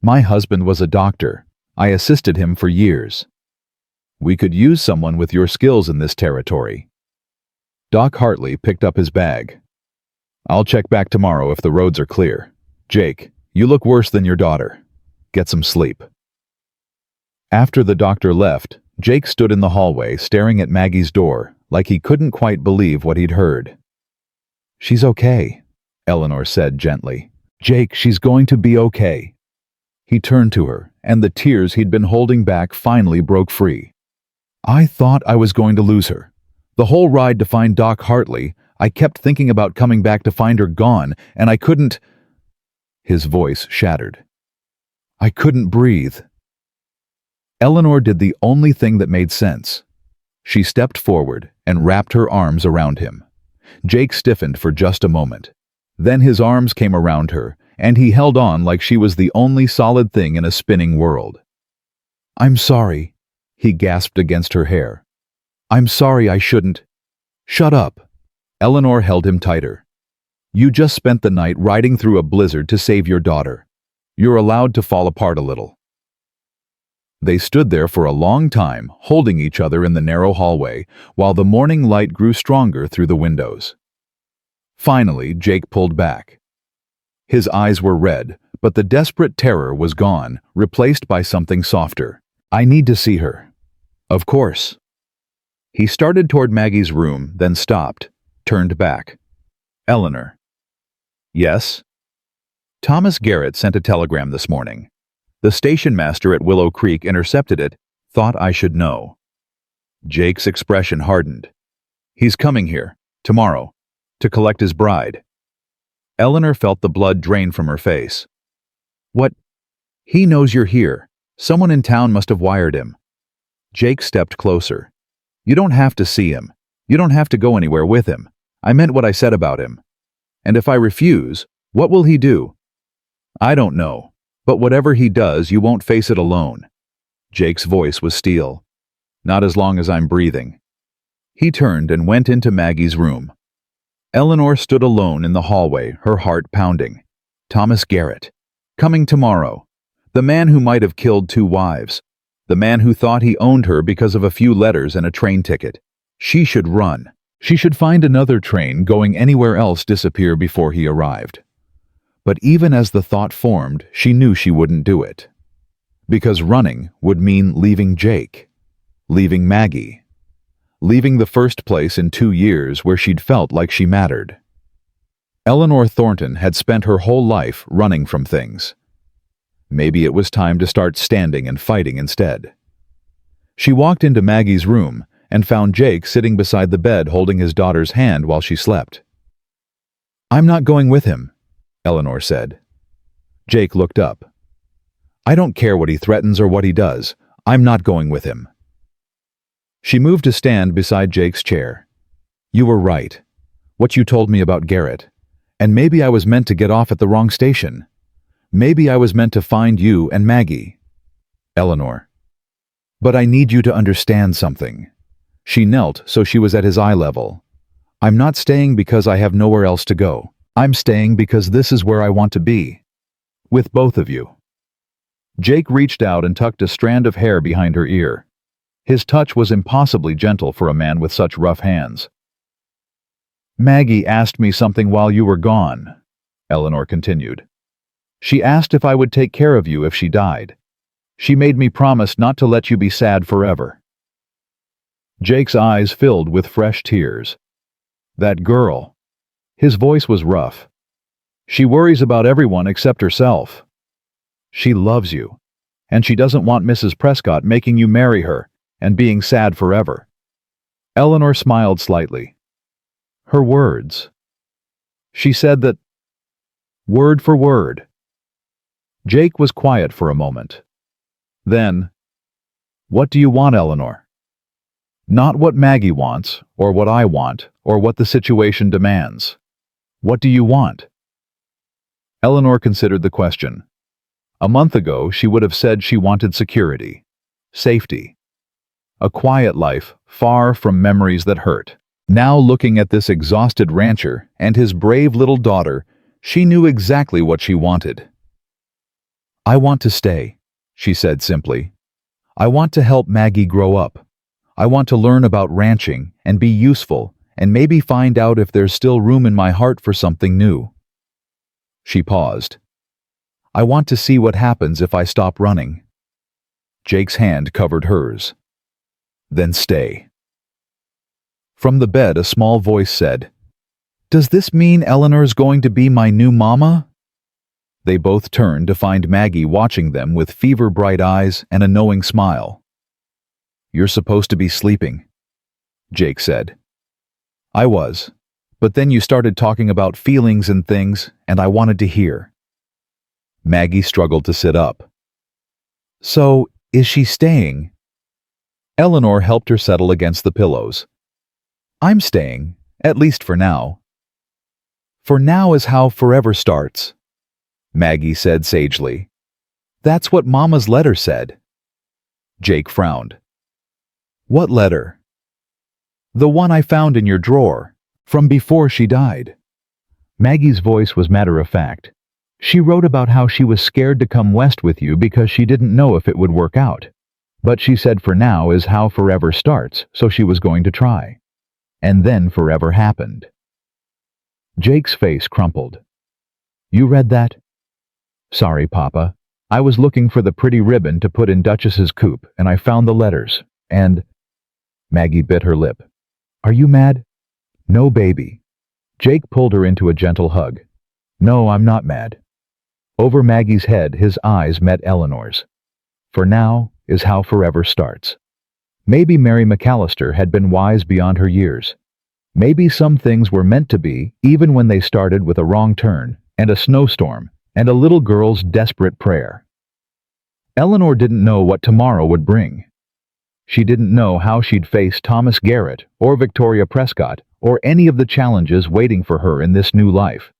My husband was a doctor. I assisted him for years. We could use someone with your skills in this territory. Doc Hartley picked up his bag. I'll check back tomorrow if the roads are clear. Jake, you look worse than your daughter. Get some sleep. After the doctor left, Jake stood in the hallway staring at Maggie's door like he couldn't quite believe what he'd heard. She's okay, Eleanor said gently. Jake, she's going to be okay. He turned to her, and the tears he'd been holding back finally broke free. I thought I was going to lose her. The whole ride to find Doc Hartley, I kept thinking about coming back to find her gone, and I couldn't... His voice shattered. I couldn't breathe. Eleanor did the only thing that made sense. She stepped forward and wrapped her arms around him. Jake stiffened for just a moment. Then his arms came around her, and he held on like she was the only solid thing in a spinning world. "I'm sorry," he gasped against her hair. "I'm sorry, I shouldn't." "Shut up." Eleanor held him tighter. "You just spent the night riding through a blizzard to save your daughter. You're allowed to fall apart a little." They stood there for a long time, holding each other in the narrow hallway, while the morning light grew stronger through the windows. Finally, Jake pulled back. His eyes were red, but the desperate terror was gone, replaced by something softer. "I need to see her." "Of course." He started toward Maggie's room, then stopped, turned back. "Eleanor." "Yes?" "Thomas Garrett sent a telegram this morning. The station master at Willow Creek intercepted it, thought I should know." Jake's expression hardened. "He's coming here, tomorrow, to collect his bride." Eleanor felt the blood drain from her face. "What? He knows you're here. Someone in town must have wired him." Jake stepped closer. "You don't have to see him. You don't have to go anywhere with him. I meant what I said about him. And if I refuse, what will he do?" "I don't know. But whatever he does, you won't face it alone." Jake's voice was steel. "Not as long as I'm breathing." He turned and went into Maggie's room. Eleanor stood alone in the hallway, her heart pounding. Thomas Garrett. Coming tomorrow. The man who might have killed 2 wives. The man who thought he owned her because of a few letters and a train ticket. She should run. She should find another train going anywhere else disappear before he arrived. But even as the thought formed, she knew she wouldn't do it. Because running would mean leaving Jake, leaving Maggie, leaving the first place in 2 years where she'd felt like she mattered. Eleanor Thornton had spent her whole life running from things. Maybe it was time to start standing and fighting instead. She walked into Maggie's room and found Jake sitting beside the bed holding his daughter's hand while she slept. "I'm not going with him," Eleanor said. Jake looked up. "I don't care what he threatens or what he does. I'm not going with him." She moved to stand beside Jake's chair. "You were right. What you told me about Garrett. And maybe I was meant to get off at the wrong station. Maybe I was meant to find you and Maggie." "Eleanor." "But I need you to understand something." She knelt so she was at his eye level. "I'm not staying because I have nowhere else to go. I'm staying because this is where I want to be. With both of you." Jake reached out and tucked a strand of hair behind her ear. His touch was impossibly gentle for a man with such rough hands. "Maggie asked me something while you were gone," Eleanor continued. "She asked if I would take care of you if she died. She made me promise not to let you be sad forever." Jake's eyes filled with fresh tears. "That girl." His voice was rough. "She worries about everyone except herself. She loves you, and she doesn't want Mrs. Prescott making you marry her and being sad forever." Eleanor smiled slightly. Her words. She said that, word for word. Jake was quiet for a moment. Then, "What do you want, Eleanor?" "Not what Maggie wants, or what I want, or what the situation demands. What do you want?" Eleanor considered the question. A month ago, she would have said she wanted security, safety, a quiet life far from memories that hurt. Now, looking at this exhausted rancher and his brave little daughter, she knew exactly what she wanted. "I want to stay," she said simply. "I want to help Maggie grow up. I want to learn about ranching and be useful and maybe find out if there's still room in my heart for something new." She paused. "I want to see what happens if I stop running." Jake's hand covered hers. "Then stay." From the bed, a small voice said, "Does this mean Eleanor's going to be my new mama?" They both turned to find Maggie watching them with fever-bright eyes and a knowing smile. "You're supposed to be sleeping," Jake said. "I was, but then you started talking about feelings and things, and I wanted to hear." Maggie struggled to sit up. "So, is she staying?" Eleanor helped her settle against the pillows. I'm staying, at least for now. For now is how forever starts, Maggie said sagely. That's what Mama's letter said. Jake frowned. What letter? The one I found in your drawer, from before she died. Maggie's voice was matter-of-fact. She wrote about how she was scared to come west with you because she didn't know if it would work out. But she said for now is how forever starts, so she was going to try. And then forever happened. Jake's face crumpled. You read that? Sorry, Papa. I was looking for the pretty ribbon to put in Duchess's coupe, and I found the letters, and... Maggie bit her lip. Are you mad? No, baby. Jake pulled her into a gentle hug. No, I'm not mad. Over Maggie's head, his eyes met Eleanor's. For now is how forever starts. Maybe Mary McAllister had been wise beyond her years. Maybe some things were meant to be, even when they started with a wrong turn, and a snowstorm, and a little girl's desperate prayer. Eleanor didn't know what tomorrow would bring. She didn't know how she'd face Thomas Garrett, or Victoria Prescott, or any of the challenges waiting for her in this new life.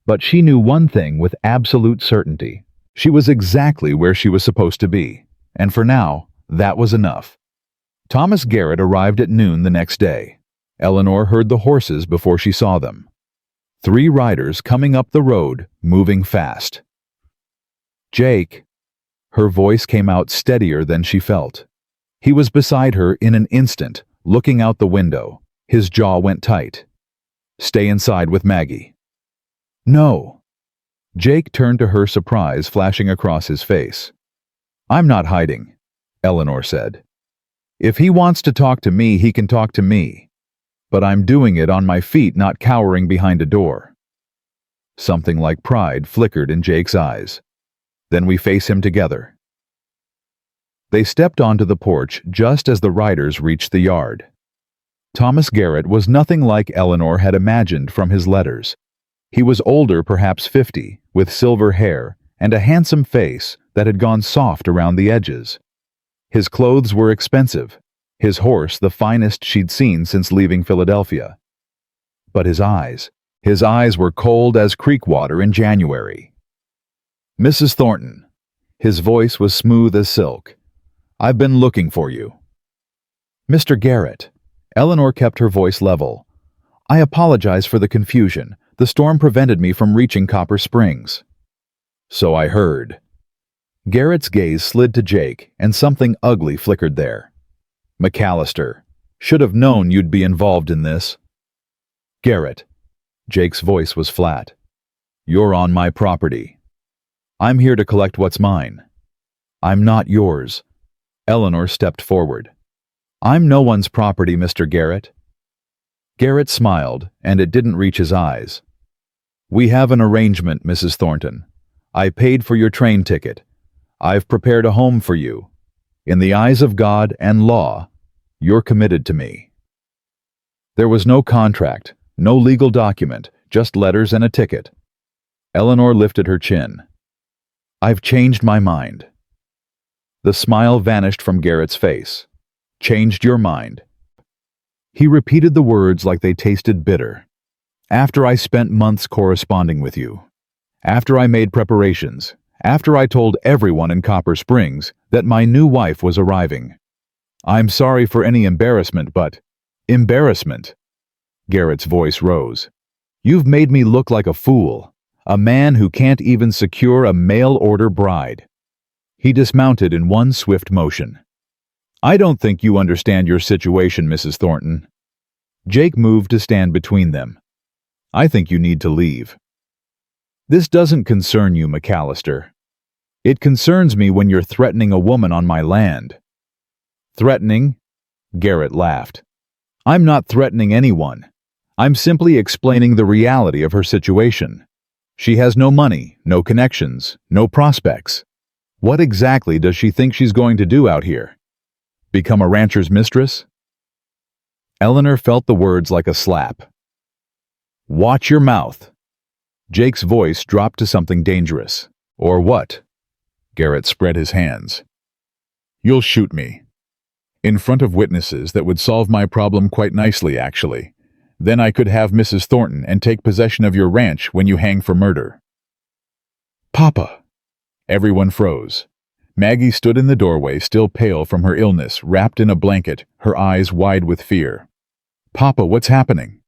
But she knew one thing with absolute certainty. She was exactly where she was supposed to be, and for now, that was enough. Thomas Garrett arrived at noon the next day. Eleanor heard the horses before she saw them. 3 riders coming up the road, moving fast. Jake. Her voice came out steadier than she felt. He was beside her in an instant, looking out the window. His jaw went tight. Stay inside with Maggie. No. Jake turned to her, surprise flashing across his face. I'm not hiding, Eleanor said. If he wants to talk to me, he can talk to me. But I'm doing it on my feet, not cowering behind a door. Something like pride flickered in Jake's eyes. Then we face him together. They stepped onto the porch just as the riders reached the yard. Thomas Garrett was nothing like Eleanor had imagined from his letters. He was older, perhaps 50, with silver hair and a handsome face that had gone soft around the edges. His clothes were expensive, his horse the finest she'd seen since leaving Philadelphia. But his eyes were cold as creek water in January. Mrs. Thornton. His voice was smooth as silk. I've been looking for you. Mr. Garrett. Eleanor kept her voice level. I apologize for the confusion. The storm prevented me from reaching Copper Springs. So I heard. Garrett's gaze slid to Jake, and something ugly flickered there. McAllister. Should have known you'd be involved in this. Garrett. Jake's voice was flat. You're on my property. I'm here to collect what's mine. I'm not yours. Eleanor stepped forward. I'm no one's property, Mr. Garrett. Garrett smiled, and it didn't reach his eyes. We have an arrangement, Mrs. Thornton. I paid for your train ticket. I've prepared a home for you. In the eyes of God and law, you're committed to me. There was no contract, no legal document, just letters and a ticket. Eleanor lifted her chin. I've changed my mind. The smile vanished from Garrett's face. Changed your mind. He repeated the words like they tasted bitter. After I spent months corresponding with you. After I made preparations. After I told everyone in Copper Springs that my new wife was arriving. I'm sorry for any embarrassment, but... Embarrassment. Garrett's voice rose. You've made me look like a fool. A man who can't even secure a mail-order bride. He dismounted in one swift motion. I don't think you understand your situation, Mrs. Thornton. Jake moved to stand between them. I think you need to leave. This doesn't concern you, McAllister. It concerns me when you're threatening a woman on my land. Threatening? Garrett laughed. I'm not threatening anyone. I'm simply explaining the reality of her situation. She has no money, no connections, no prospects. What exactly does she think she's going to do out here? Become a rancher's mistress? Eleanor felt the words like a slap. Watch your mouth. Jake's voice dropped to something dangerous. Or what? Garrett spread his hands. You'll shoot me. In front of witnesses that would solve my problem quite nicely, actually. Then I could have Mrs. Thornton and take possession of your ranch when you hang for murder." "Papa!" Everyone froze. Maggie stood in the doorway, still pale from her illness, wrapped in a blanket, her eyes wide with fear. "Papa, what's happening?"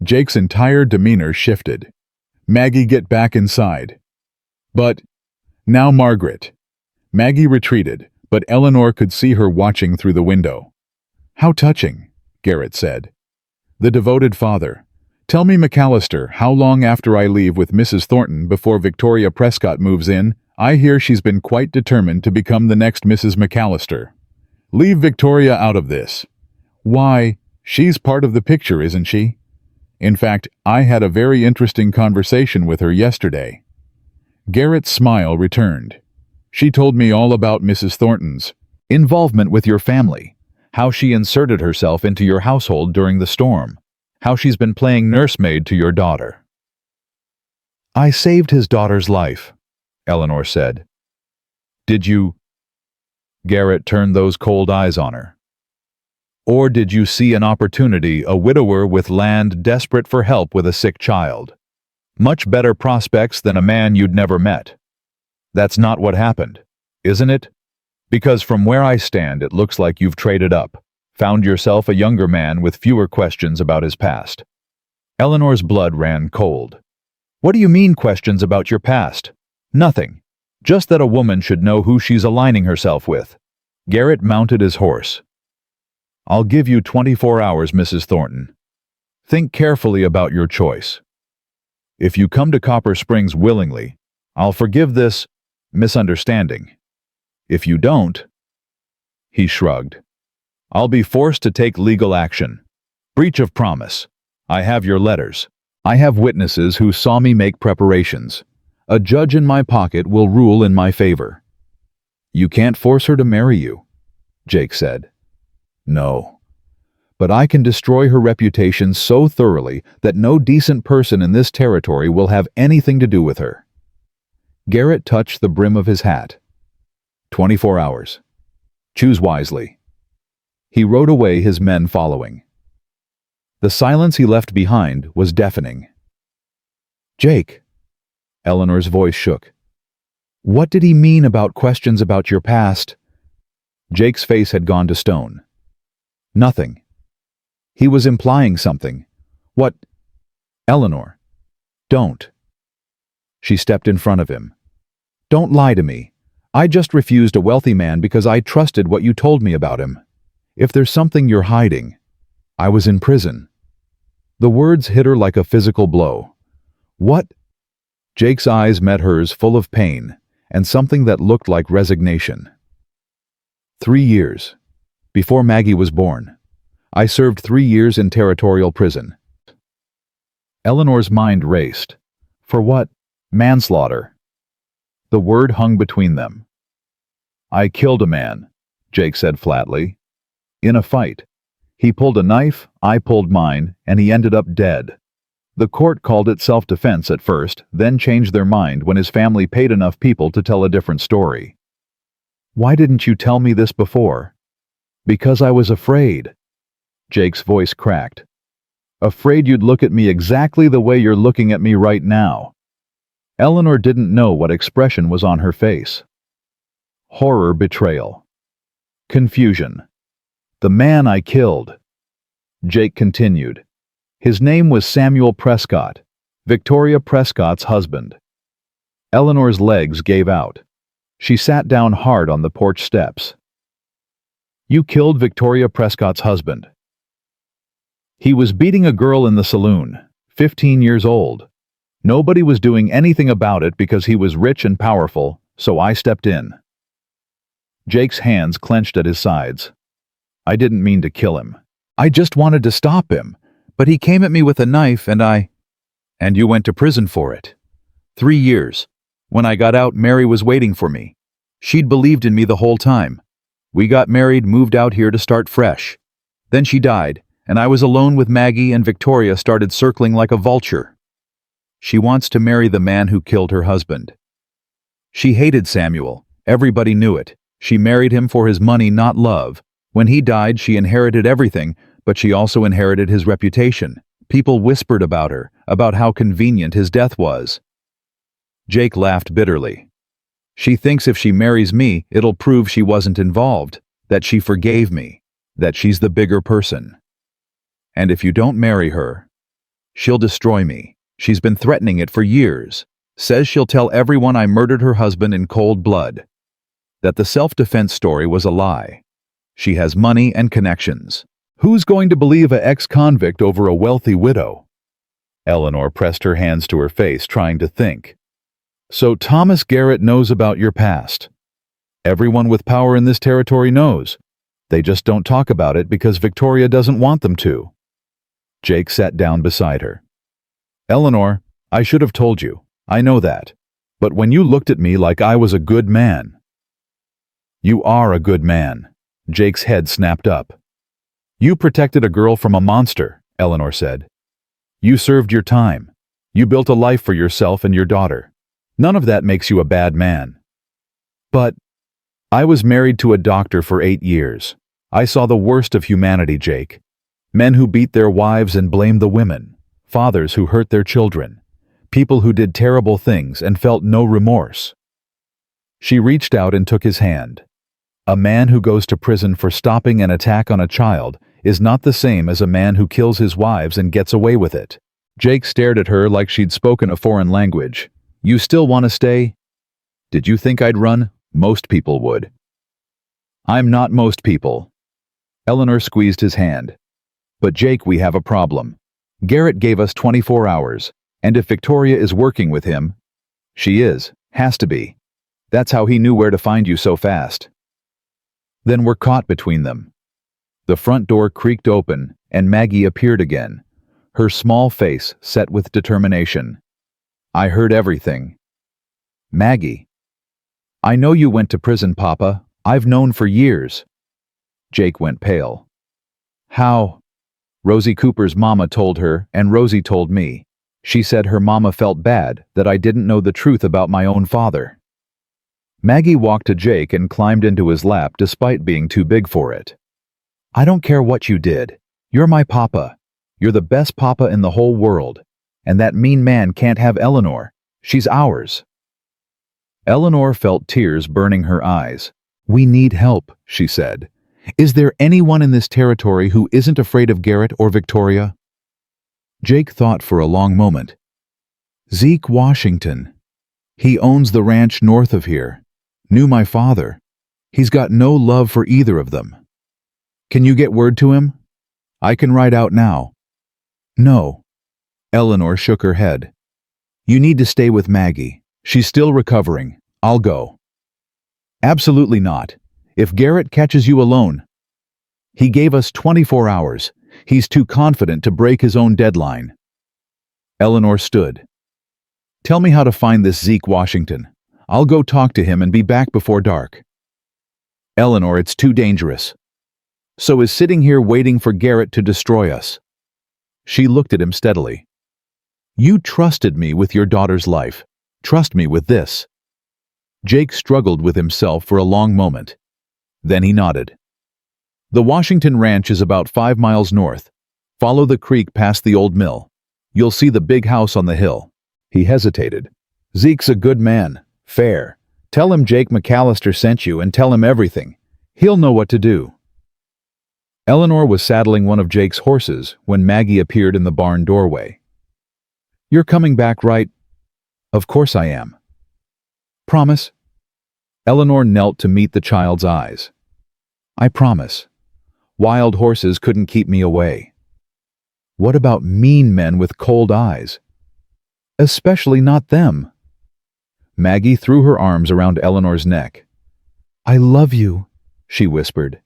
Jake's entire demeanor shifted. "Maggie, get back inside." "But—" "Now, Margaret." Maggie retreated, but Eleanor could see her watching through the window. "How touching," Garrett said. "The devoted father. Tell me, McAllister, how long after I leave with Mrs. Thornton before Victoria Prescott moves in? I hear she's been quite determined to become the next Mrs. McAllister. Leave Victoria out of this." "Why, she's part of the picture, isn't she? In fact, I had a very interesting conversation with her yesterday." Garrett's smile returned. "She told me all about Mrs. Thornton's involvement with your family, how she inserted herself into your household during the storm, how she's been playing nursemaid to your daughter." "I saved his daughter's life," Eleanor said. "Did you—" Garrett turned those cold eyes on her. "Or did you see an opportunity, a widower with land desperate for help with a sick child? Much better prospects than a man you'd never met. That's not what happened, isn't it? Because from where I stand, it looks like you've traded up, found yourself a younger man with fewer questions about his past." Eleanor's blood ran cold. "What do you mean, questions about your past? Nothing. Just that a woman should know who she's aligning herself with." Garrett mounted his horse. "I'll give you 24 hours, Mrs. Thornton. Think carefully about your choice. If you come to Copper Springs willingly, I'll forgive this misunderstanding. If you don't—" He shrugged. "I'll be forced to take legal action. Breach of promise. I have your letters. I have witnesses who saw me make preparations. A judge in my pocket will rule in my favor." "You can't force her to marry you," Jake said. "No. But I can destroy her reputation so thoroughly that no decent person in this territory will have anything to do with her." Garrett touched the brim of his hat. 24 hours. Choose wisely." He rode away, his men following. The silence he left behind was deafening. "Jake," Eleanor's voice shook. "What did he mean about questions about your past?" Jake's face had gone to stone. "Nothing. He was implying something. What—" "Eleanor, don't." She stepped in front of him. "Don't lie to me. I just refused a wealthy man because I trusted what you told me about him. If there's something you're hiding, I was in prison." The words hit her like a physical blow. "What?" Jake's eyes met hers, full of pain, and something that looked like resignation. 3 years. Before Maggie was born. I served 3 years in territorial prison." Eleanor's mind raced. For what? Manslaughter. The word hung between them. "I killed a man," Jake said flatly. "In a fight. He pulled a knife, I pulled mine, and he ended up dead. The court called it self-defense at first, then changed their mind when his family paid enough people to tell a different story." "Why didn't you tell me this before?" "Because I was afraid." Jake's voice cracked. "Afraid you'd look at me exactly the way you're looking at me right now." Eleanor didn't know what expression was on her face. Horror, betrayal. Confusion. "The man I killed." Jake continued. "His name was Samuel Prescott, Victoria Prescott's husband." Eleanor's legs gave out. She sat down hard on the porch steps. "You killed Victoria Prescott's husband." "He was beating a girl in the saloon, 15 years old. Nobody was doing anything about it because he was rich and powerful, so I stepped in." Jake's hands clenched at his sides. "I didn't mean to kill him. I just wanted to stop him, but he came at me with a knife and I—" "And you went to prison for it. 3 years. When I got out, Mary was waiting for me. She'd believed in me the whole time. We got married, moved out here to start fresh. Then she died, and I was alone with Maggie, and Victoria started circling like a vulture. She wants to marry the man who killed her husband. She hated Samuel. Everybody knew it. She married him for his money, not love. When he died, she inherited everything, but she also inherited his reputation. People whispered about her, about how convenient his death was. Jake laughed bitterly. She thinks if she marries me, it'll prove she wasn't involved, that she forgave me, that she's the bigger person. And if you don't marry her, she'll destroy me. She's been threatening it for years. Says she'll tell everyone I murdered her husband in cold blood. That the self-defense story was a lie. She has money and connections. Who's going to believe an ex-convict over a wealthy widow? Eleanor pressed her hands to her face, trying to think. So Thomas Garrett knows about your past. Everyone with power in this territory knows. They just don't talk about it because Victoria doesn't want them to. Jake sat down beside her. Eleanor, I should have told you. I know that. But when you looked at me like I was a good man. You are a good man. Jake's head snapped up. You protected a girl from a monster, Eleanor said. You served your time. You built a life for yourself and your daughter. None of that makes you a bad man. But I was married to a doctor for 8 years. I saw the worst of humanity, Jake. Men who beat their wives and blamed the women. Fathers who hurt their children. People who did terrible things and felt no remorse. She reached out and took his hand. A man who goes to prison for stopping an attack on a child is not the same as a man who kills his wives and gets away with it. Jake stared at her like she'd spoken a foreign language. You still want to stay? Did you think I'd run? Most people would. I'm not most people. Eleanor squeezed his hand. But Jake, we have a problem. Garrett gave us 24 hours, and if Victoria is working with him, she is, has to be. That's how he knew where to find you so fast. Then we're caught between them. The front door creaked open, and Maggie appeared again, her small face set with determination. I heard everything. Maggie. I know you went to prison, Papa. I've known for years. Jake went pale. How? Rosie Cooper's mama told her, and Rosie told me. She said her mama felt bad that I didn't know the truth about my own father. Maggie walked to Jake and climbed into his lap despite being too big for it. I don't care what you did. You're my papa. You're the best papa in the whole world. And that mean man can't have Eleanor. She's ours. Eleanor felt tears burning her eyes. We need help, she said. Is there anyone in this territory who isn't afraid of Garrett or Victoria? Jake thought for a long moment. Zeke Washington. He owns the ranch north of here. Knew my father. He's got no love for either of them. Can you get word to him? I can ride out now. No. Eleanor shook her head. You need to stay with Maggie. She's still recovering. I'll go. Absolutely not. If Garrett catches you alone. He gave us 24 hours. He's too confident to break his own deadline. Eleanor stood. Tell me how to find this Zeke Washington. I'll go talk to him and be back before dark. Eleanor, it's too dangerous. So is sitting here waiting for Garrett to destroy us. She looked at him steadily. You trusted me with your daughter's life. Trust me with this. Jake struggled with himself for a long moment. Then he nodded. The Washington Ranch is about 5 miles north. Follow the creek past the old mill. You'll see the big house on the hill. He hesitated. Zeke's a good man. Fair. Tell him Jake McAllister sent you and tell him everything. He'll know what to do. Eleanor was saddling one of Jake's horses when Maggie appeared in the barn doorway. You're coming back, right? Of course I am. Promise? Eleanor knelt to meet the child's eyes. I promise. Wild horses couldn't keep me away. What about mean men with cold eyes? Especially not them. Maggie threw her arms around Eleanor's neck. I love you, she whispered.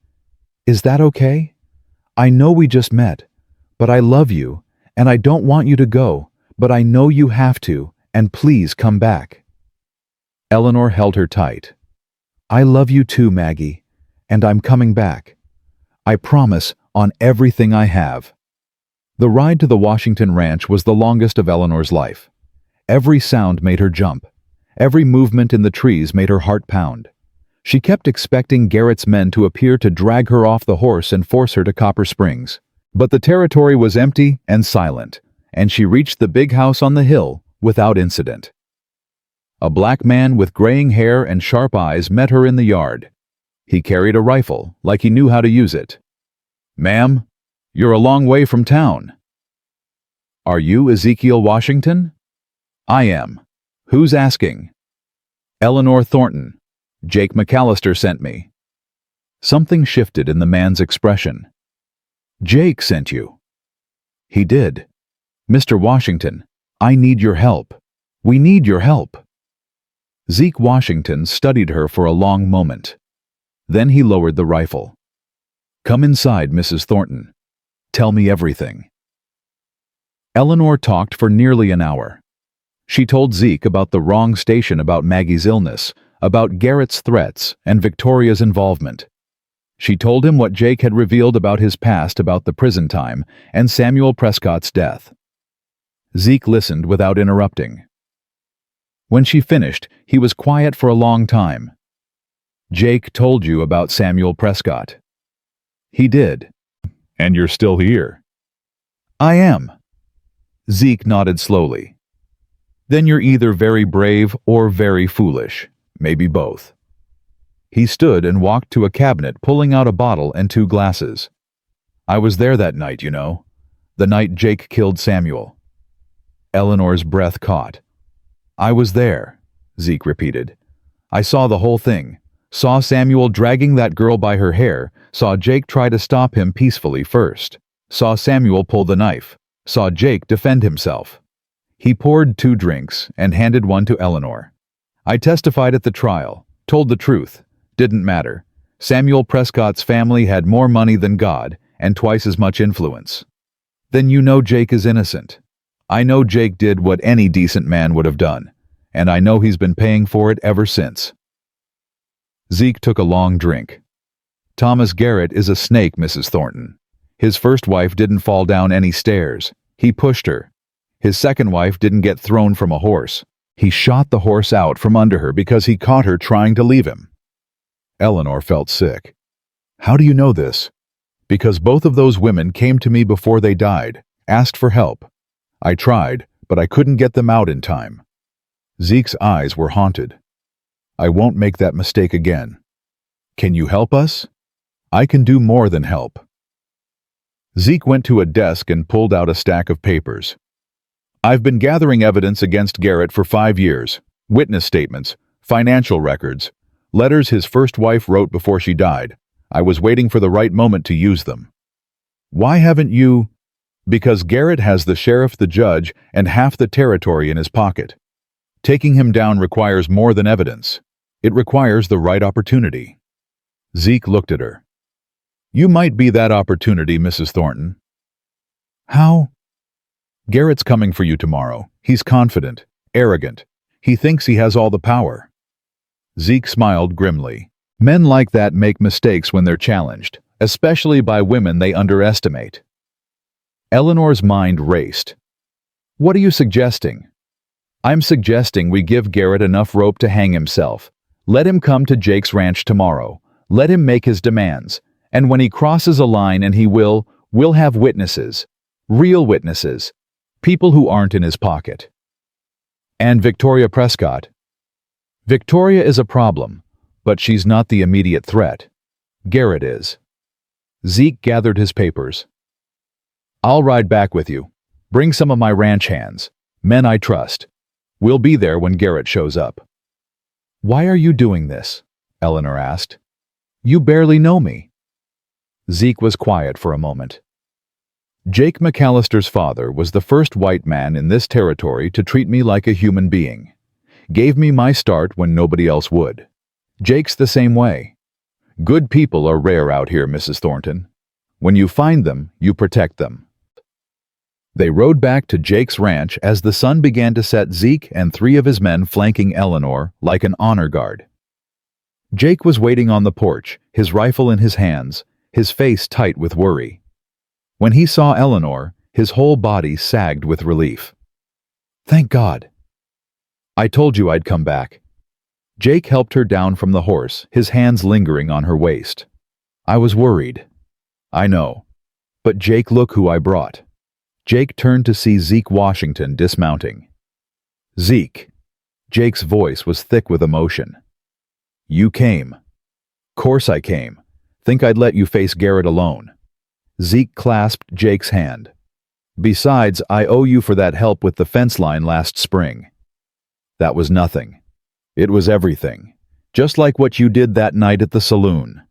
Is that okay? I know we just met, but I love you, and I don't want you to go, but I know you have to, and please come back. Eleanor held her tight. I love you too, Maggie, and I'm coming back. I promise on everything I have. The ride to the Washington Ranch was the longest of Eleanor's life. Every sound made her jump. Every movement in the trees made her heart pound. She kept expecting Garrett's men to appear to drag her off the horse and force her to Copper Springs. But the territory was empty and silent, and she reached the big house on the hill without incident. A black man with graying hair and sharp eyes met her in the yard. He carried a rifle, like he knew how to use it. "Ma'am, you're a long way from town." "Are you Ezekiel Washington?" "I am. Who's asking?" "Eleanor Thornton. Jake McAllister sent me." Something shifted in the man's expression. "Jake sent you?" "He did. Mr. Washington, I need your help. We need your help." Zeke Washington studied her for a long moment. Then he lowered the rifle. "Come inside, Mrs. Thornton. Tell me everything." Eleanor talked for nearly an hour. She told Zeke about the wrong station, about Maggie's illness, about Garrett's threats, and Victoria's involvement. She told him what Jake had revealed about his past, about the prison time, and Samuel Prescott's death. Zeke listened without interrupting. When she finished, he was quiet for a long time. "Jake told you about Samuel Prescott?" "He did." "And you're still here?" "I am." Zeke nodded slowly. "Then you're either very brave or very foolish. Maybe both." He stood and walked to a cabinet, pulling out a bottle and 2 glasses. "I was there that night, you know. The night Jake killed Samuel." Eleanor's breath caught. "I was there," Zeke repeated. "I saw the whole thing. Saw Samuel dragging that girl by her hair. Saw Jake try to stop him peacefully first. Saw Samuel pull the knife. Saw Jake defend himself." He poured 2 drinks and handed one to Eleanor. "I testified at the trial. Told the truth. Didn't matter. Samuel Prescott's family had more money than God and twice as much influence." "Then you know Jake is innocent." "I know Jake did what any decent man would have done, and I know he's been paying for it ever since." Zeke took a long drink. "Thomas Garrett is a snake, Mrs. Thornton. His first wife didn't fall down any stairs. He pushed her. His second wife didn't get thrown from a horse. He shot the horse out from under her because he caught her trying to leave him." Eleanor felt sick. "How do you know this?" "Because both of those women came to me before they died, asked for help. I tried, but I couldn't get them out in time." Zeke's eyes were haunted. "I won't make that mistake again. Can you help us?" "I can do more than help." Zeke went to a desk and pulled out a stack of papers. "I've been gathering evidence against Garrett for 5 years. Witness statements, financial records, letters his first wife wrote before she died. I was waiting for the right moment to use them." "Why haven't you—" "Because Garrett has the sheriff, the judge, and half the territory in his pocket. Taking him down requires more than evidence. It requires the right opportunity." Zeke looked at her. "You might be that opportunity, Mrs. Thornton." "How?" "Garrett's coming for you tomorrow. He's confident, arrogant. He thinks he has all the power." Zeke smiled grimly. Men like that make mistakes when they're challenged, especially by women they underestimate. Eleanor's mind raced. "What are you suggesting?" "I'm suggesting we give Garrett enough rope to hang himself. Let him come to Jake's ranch tomorrow. Let him make his demands. And when he crosses a line, and he will, we'll have witnesses. Real witnesses. People who aren't in his pocket." "And Victoria Prescott?" "Victoria is a problem, but she's not the immediate threat. Garrett is." Zeke gathered his papers. "I'll ride back with you. Bring some of my ranch hands, men I trust. We'll be there when Garrett shows up." "Why are you doing this?" Eleanor asked. "You barely know me." Zeke was quiet for a moment. "Jake McAllister's father was the first white man in this territory to treat me like a human being. Gave me my start when nobody else would. Jake's the same way. Good people are rare out here, Mrs. Thornton. When you find them, you protect them." They rode back to Jake's ranch as the sun began to set, Zeke and 3 of his men flanking Eleanor like an honor guard. Jake was waiting on the porch, his rifle in his hands, his face tight with worry. When he saw Eleanor, his whole body sagged with relief. "Thank God." "I told you I'd come back." Jake helped her down from the horse, his hands lingering on her waist. I was worried. I know. But Jake, look who I brought. Jake turned to see Zeke Washington dismounting. Zeke. Jake's voice was thick with emotion. You came. Course I came. Think I'd let you face Garrett alone. Zeke clasped Jake's hand. Besides, I owe you for that help with the fence line last spring. That was nothing. It was everything. Just like what you did that night at the saloon.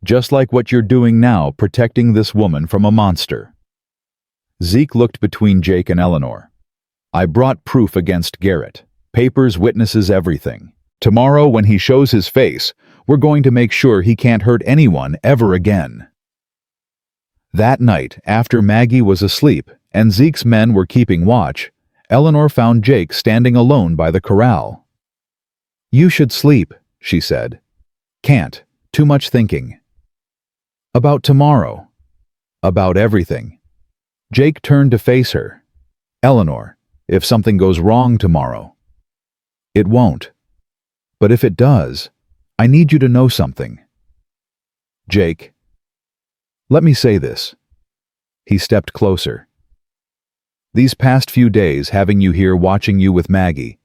Just like what you're doing now, protecting this woman from a monster. Zeke looked between Jake and Eleanor. I brought proof against Garrett. Papers, witnesses, everything. Tomorrow, when he shows his face, we're going to make sure he can't hurt anyone ever again. That night, after Maggie was asleep and Zeke's men were keeping watch, Eleanor found Jake standing alone by the corral. You should sleep, she said. Can't. Too much thinking. About tomorrow. About everything. Jake turned to face her. Eleanor, if something goes wrong tomorrow. It won't. But if it does, I need you to know something. Jake. Let me say this. He stepped closer. These past few days, having you here watching you with Maggie,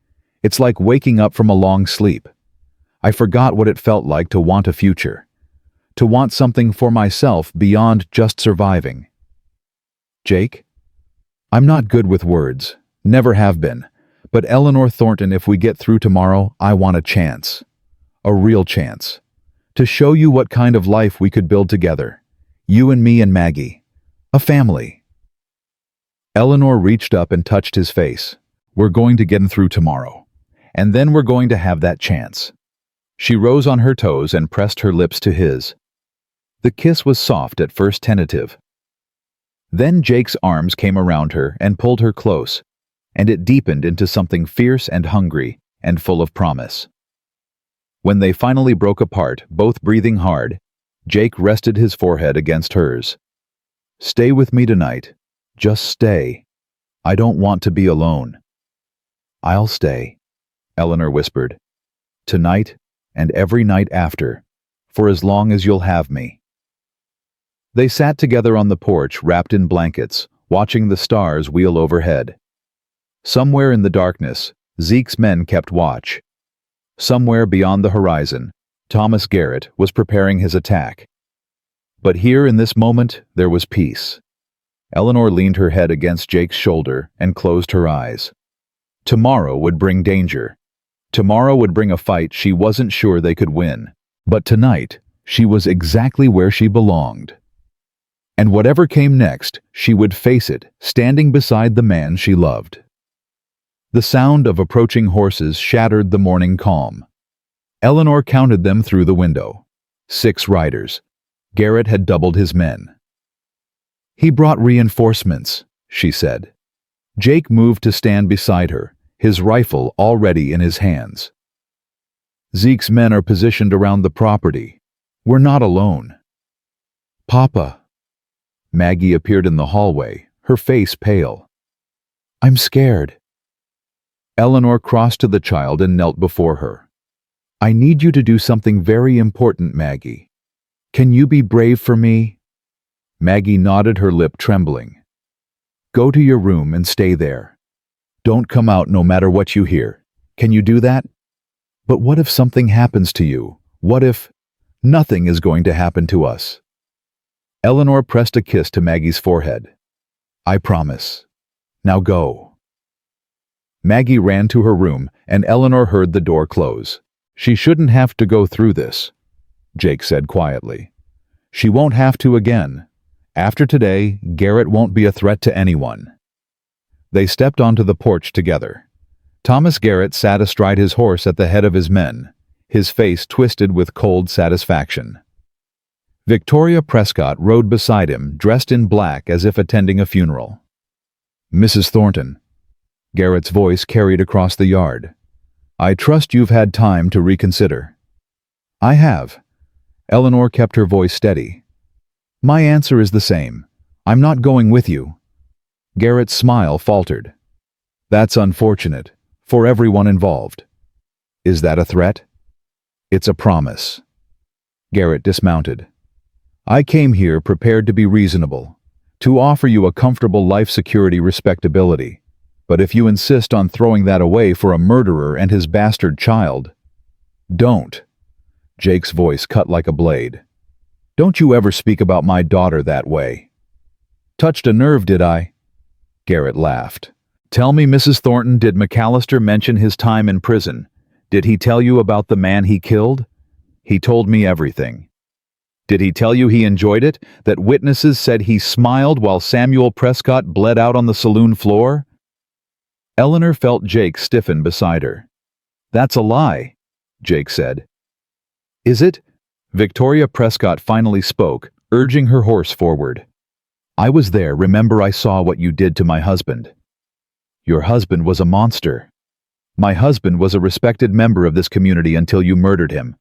it's like waking up from a long sleep. I forgot what it felt like to want a future. To want something for myself beyond just surviving. Jake? I'm not good with words. Never have been. But Eleanor Thornton, if we get through tomorrow, I want a chance. A real chance. To show you what kind of life we could build together. You and me and Maggie. A family. Eleanor reached up and touched his face. We're going to get through tomorrow. And then we're going to have that chance. She rose on her toes and pressed her lips to his. The kiss was soft at first, tentative. Then Jake's arms came around her and pulled her close, and it deepened into something fierce and hungry and full of promise. When they finally broke apart, both breathing hard, Jake rested his forehead against hers. Stay with me tonight. Just stay. I don't want to be alone. I'll stay, Eleanor whispered. Tonight and every night after, for as long as you'll have me. They sat together on the porch, wrapped in blankets, watching the stars wheel overhead. Somewhere in the darkness, Zeke's men kept watch. Somewhere beyond the horizon, Thomas Garrett was preparing his attack. But here in this moment, there was peace. Eleanor leaned her head against Jake's shoulder and closed her eyes. Tomorrow would bring danger. Tomorrow would bring a fight she wasn't sure they could win. But tonight, she was exactly where she belonged. And whatever came next, she would face it, standing beside the man she loved. The sound of approaching horses shattered the morning calm. Eleanor counted them through the window. 6 riders. Garrett had doubled his men. He brought reinforcements, she said. Jake moved to stand beside her, his rifle already in his hands. Zeke's men are positioned around the property. We're not alone. Papa. Maggie appeared in the hallway, her face pale. I'm scared. Eleanor crossed to the child and knelt before her. I need you to do something very important, Maggie. Can you be brave for me? Maggie nodded, her lip trembling. Go to your room and stay there. Don't come out no matter what you hear. Can you do that? But what if something happens to you? What if nothing is going to happen to us? Eleanor pressed a kiss to Maggie's forehead. I promise. Now go. Maggie ran to her room, and Eleanor heard the door close. She shouldn't have to go through this, Jake said quietly. She won't have to again. After today, Garrett won't be a threat to anyone. They stepped onto the porch together. Thomas Garrett sat astride his horse at the head of his men, his face twisted with cold satisfaction. Victoria Prescott rode beside him, dressed in black as if attending a funeral. Mrs. Thornton. Garrett's voice carried across the yard. I trust you've had time to reconsider. I have. Eleanor kept her voice steady. My answer is the same. I'm not going with you. Garrett's smile faltered. That's unfortunate, for everyone involved. Is that a threat? It's a promise. Garrett dismounted. I came here prepared to be reasonable, to offer you a comfortable life security respectability. But if you insist on throwing that away for a murderer and his bastard child, don't. Jake's voice cut like a blade. Don't you ever speak about my daughter that way. Touched a nerve, did I? Garrett laughed. Tell me, Mrs. Thornton, did McAllister mention his time in prison? Did he tell you about the man he killed? He told me everything. Did he tell you he enjoyed it, that witnesses said he smiled while Samuel Prescott bled out on the saloon floor? Eleanor felt Jake stiffen beside her. That's a lie, Jake said. Is it? Victoria Prescott finally spoke, urging her horse forward. I was there, remember I saw what you did to my husband. Your husband was a monster. My husband was a respected member of this community until you murdered him.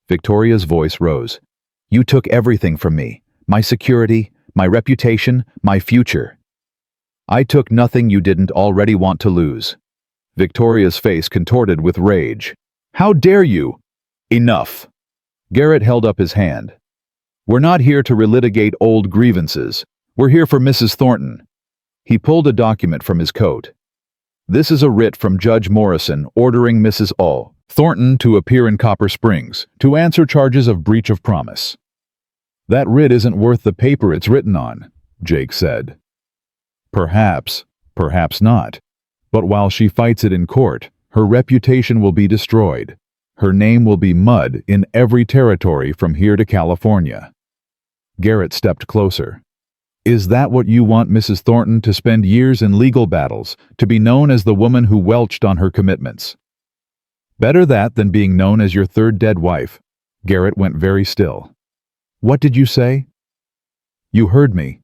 Victoria's voice rose. You took everything from me, my security, my reputation, my future. I took nothing you didn't already want to lose. Victoria's face contorted with rage. How dare you? Enough. Garrett held up his hand. We're not here to relitigate old grievances. We're here for Mrs. Thornton. He pulled a document from his coat. This is a writ from Judge Morrison ordering Mrs. Thornton to appear in Copper Springs to answer charges of breach of promise. That writ isn't worth the paper it's written on, Jake said. Perhaps, perhaps not. But while she fights it in court, her reputation will be destroyed. Her name will be mud in every territory from here to California. Garrett stepped closer. Is that what you want Mrs. Thornton to spend years in legal battles, to be known as the woman who welched on her commitments? Better that than being known as your third dead wife. Garrett went very still. What did you say? You heard me.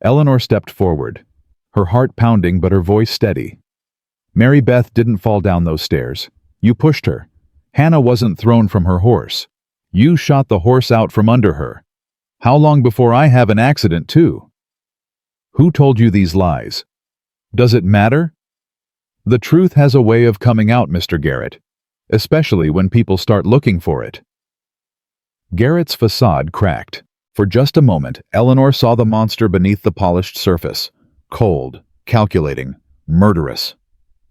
Eleanor stepped forward, her heart pounding but her voice steady. Mary Beth didn't fall down those stairs. You pushed her. Hannah wasn't thrown from her horse. You shot the horse out from under her. How long before I have an accident, too? Who told you these lies? Does it matter? The truth has a way of coming out, Mr. Garrett, especially when people start looking for it. Garrett's facade cracked. For just a moment, Eleanor saw the monster beneath the polished surface. Cold, calculating, murderous.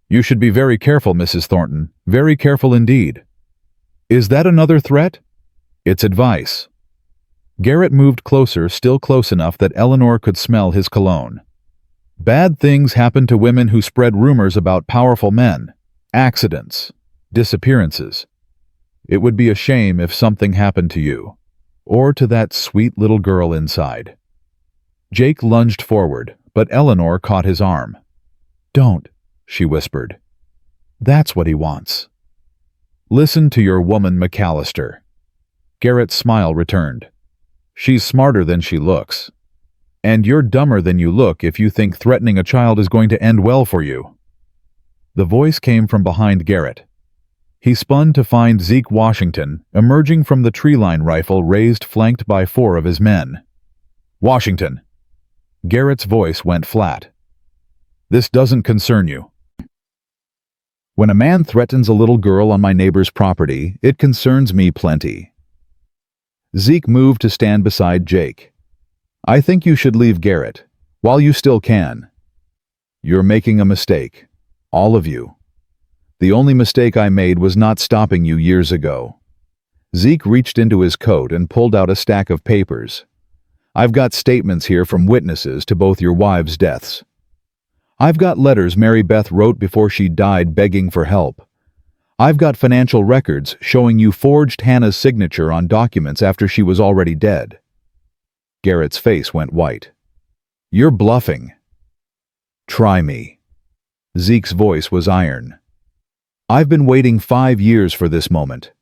You should be very careful, Mrs. Thornton. Very careful indeed. Is that another threat? It's advice. Garrett moved closer, still close enough that Eleanor could smell his cologne. Bad things happen to women who spread rumors about powerful men. Accidents. Disappearances. It would be a shame if something happened to you. Or to that sweet little girl inside. Jake lunged forward, but Eleanor caught his arm. Don't, she whispered. That's what he wants. Listen to your woman, McAllister. Garrett's smile returned. She's smarter than she looks. And you're dumber than you look if you think threatening a child is going to end well for you. The voice came from behind Garrett. He spun to find Zeke Washington emerging from the tree-line rifle raised flanked by 4 of his men. Washington. Garrett's voice went flat. This doesn't concern you. When a man threatens a little girl on my neighbor's property, it concerns me plenty. Zeke moved to stand beside Jake. I think you should leave Garrett, while you still can. You're making a mistake. All of you. The only mistake I made was not stopping you years ago. Zeke reached into his coat and pulled out a stack of papers. I've got statements here from witnesses to both your wives' deaths. I've got letters Mary Beth wrote before she died begging for help. I've got financial records showing you forged Hannah's signature on documents after she was already dead. Garrett's face went white. You're bluffing. Try me. Zeke's voice was iron. I've been waiting 5 years for this moment.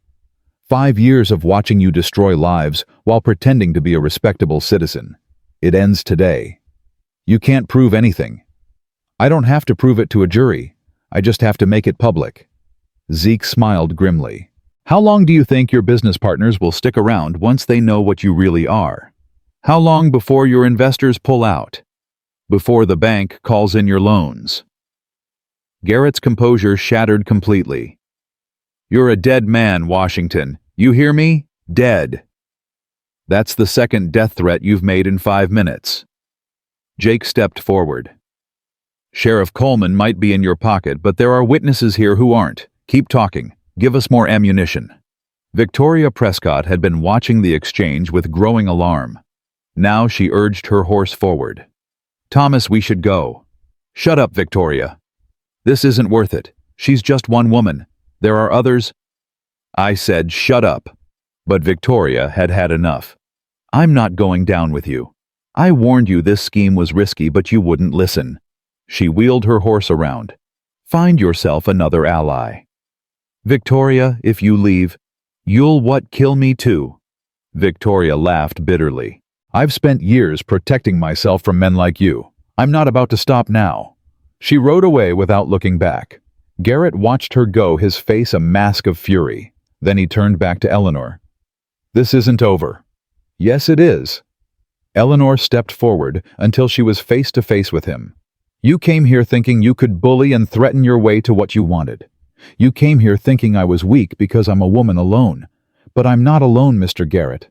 5 years of watching you destroy lives while pretending to be a respectable citizen. It ends today. You can't prove anything. I don't have to prove it to a jury. I just have to make it public. Zeke smiled grimly. How long do you think your business partners will stick around once they know what you really are? How long before your investors pull out? Before the bank calls in your loans? Garrett's composure shattered completely. You're a dead man, Washington. You hear me? Dead. That's the second death threat you've made in 5 minutes. Jake stepped forward. Sheriff Coleman might be in your pocket, but there are witnesses here who aren't. Keep talking. Give us more ammunition. Victoria Prescott had been watching the exchange with growing alarm. Now she urged her horse forward. Thomas, we should go. Shut up, Victoria. This isn't worth it. She's just one woman. There are others. I said, shut up. But Victoria had had enough. I'm not going down with you. I warned you this scheme was risky, but you wouldn't listen. She wheeled her horse around. Find yourself another ally. Victoria, if you leave, you'll kill me too. Victoria laughed bitterly. I've spent years protecting myself from men like you. I'm not about to stop now. She rode away without looking back. Garrett watched her go, his face a mask of fury. Then he turned back to Eleanor. This isn't over. Yes, it is. Eleanor stepped forward until she was face to face with him. You came here thinking you could bully and threaten your way to what you wanted. You came here thinking I was weak because I'm a woman alone. But I'm not alone, Mr. Garrett.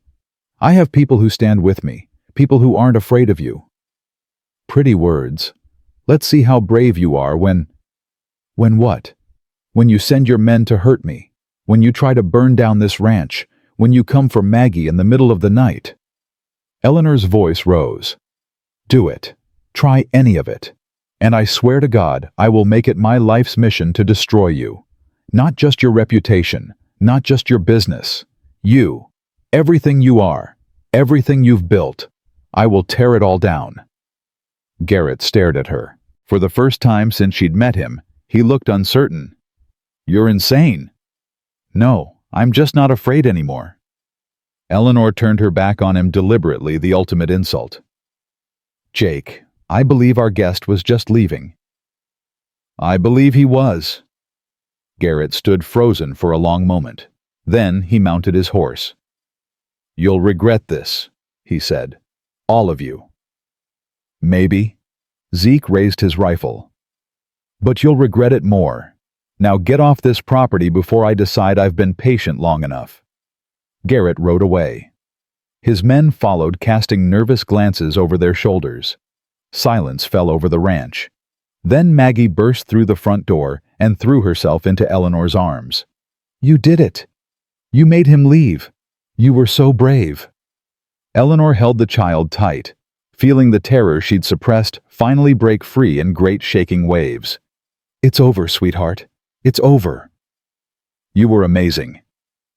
I have people who stand with me, people who aren't afraid of you. Pretty words. Let's see how brave you are when what? When you send your men to hurt me. When you try to burn down this ranch. When you come for Maggie in the middle of the night. Eleanor's voice rose. Do it. Try any of it. And I swear to God, I will make it my life's mission to destroy you. Not just your reputation, not just your business. You. Everything you are. Everything you've built. I will tear it all down. Garrett stared at her. For the first time since she'd met him, he looked uncertain. You're insane. No, I'm just not afraid anymore. Eleanor turned her back on him deliberately, the ultimate insult. Jake, I believe our guest was just leaving. I believe he was. Garrett stood frozen for a long moment. Then he mounted his horse. You'll regret this, he said. All of you. Maybe. Zeke raised his rifle. But you'll regret it more. Now get off this property before I decide I've been patient long enough. Garrett rode away. His men followed, casting nervous glances over their shoulders. Silence fell over the ranch. Then Maggie burst through the front door and threw herself into Eleanor's arms. You did it. You made him leave. You were so brave. Eleanor held the child tight, feeling the terror she'd suppressed finally break free in great shaking waves. It's over, sweetheart. It's over. You were amazing.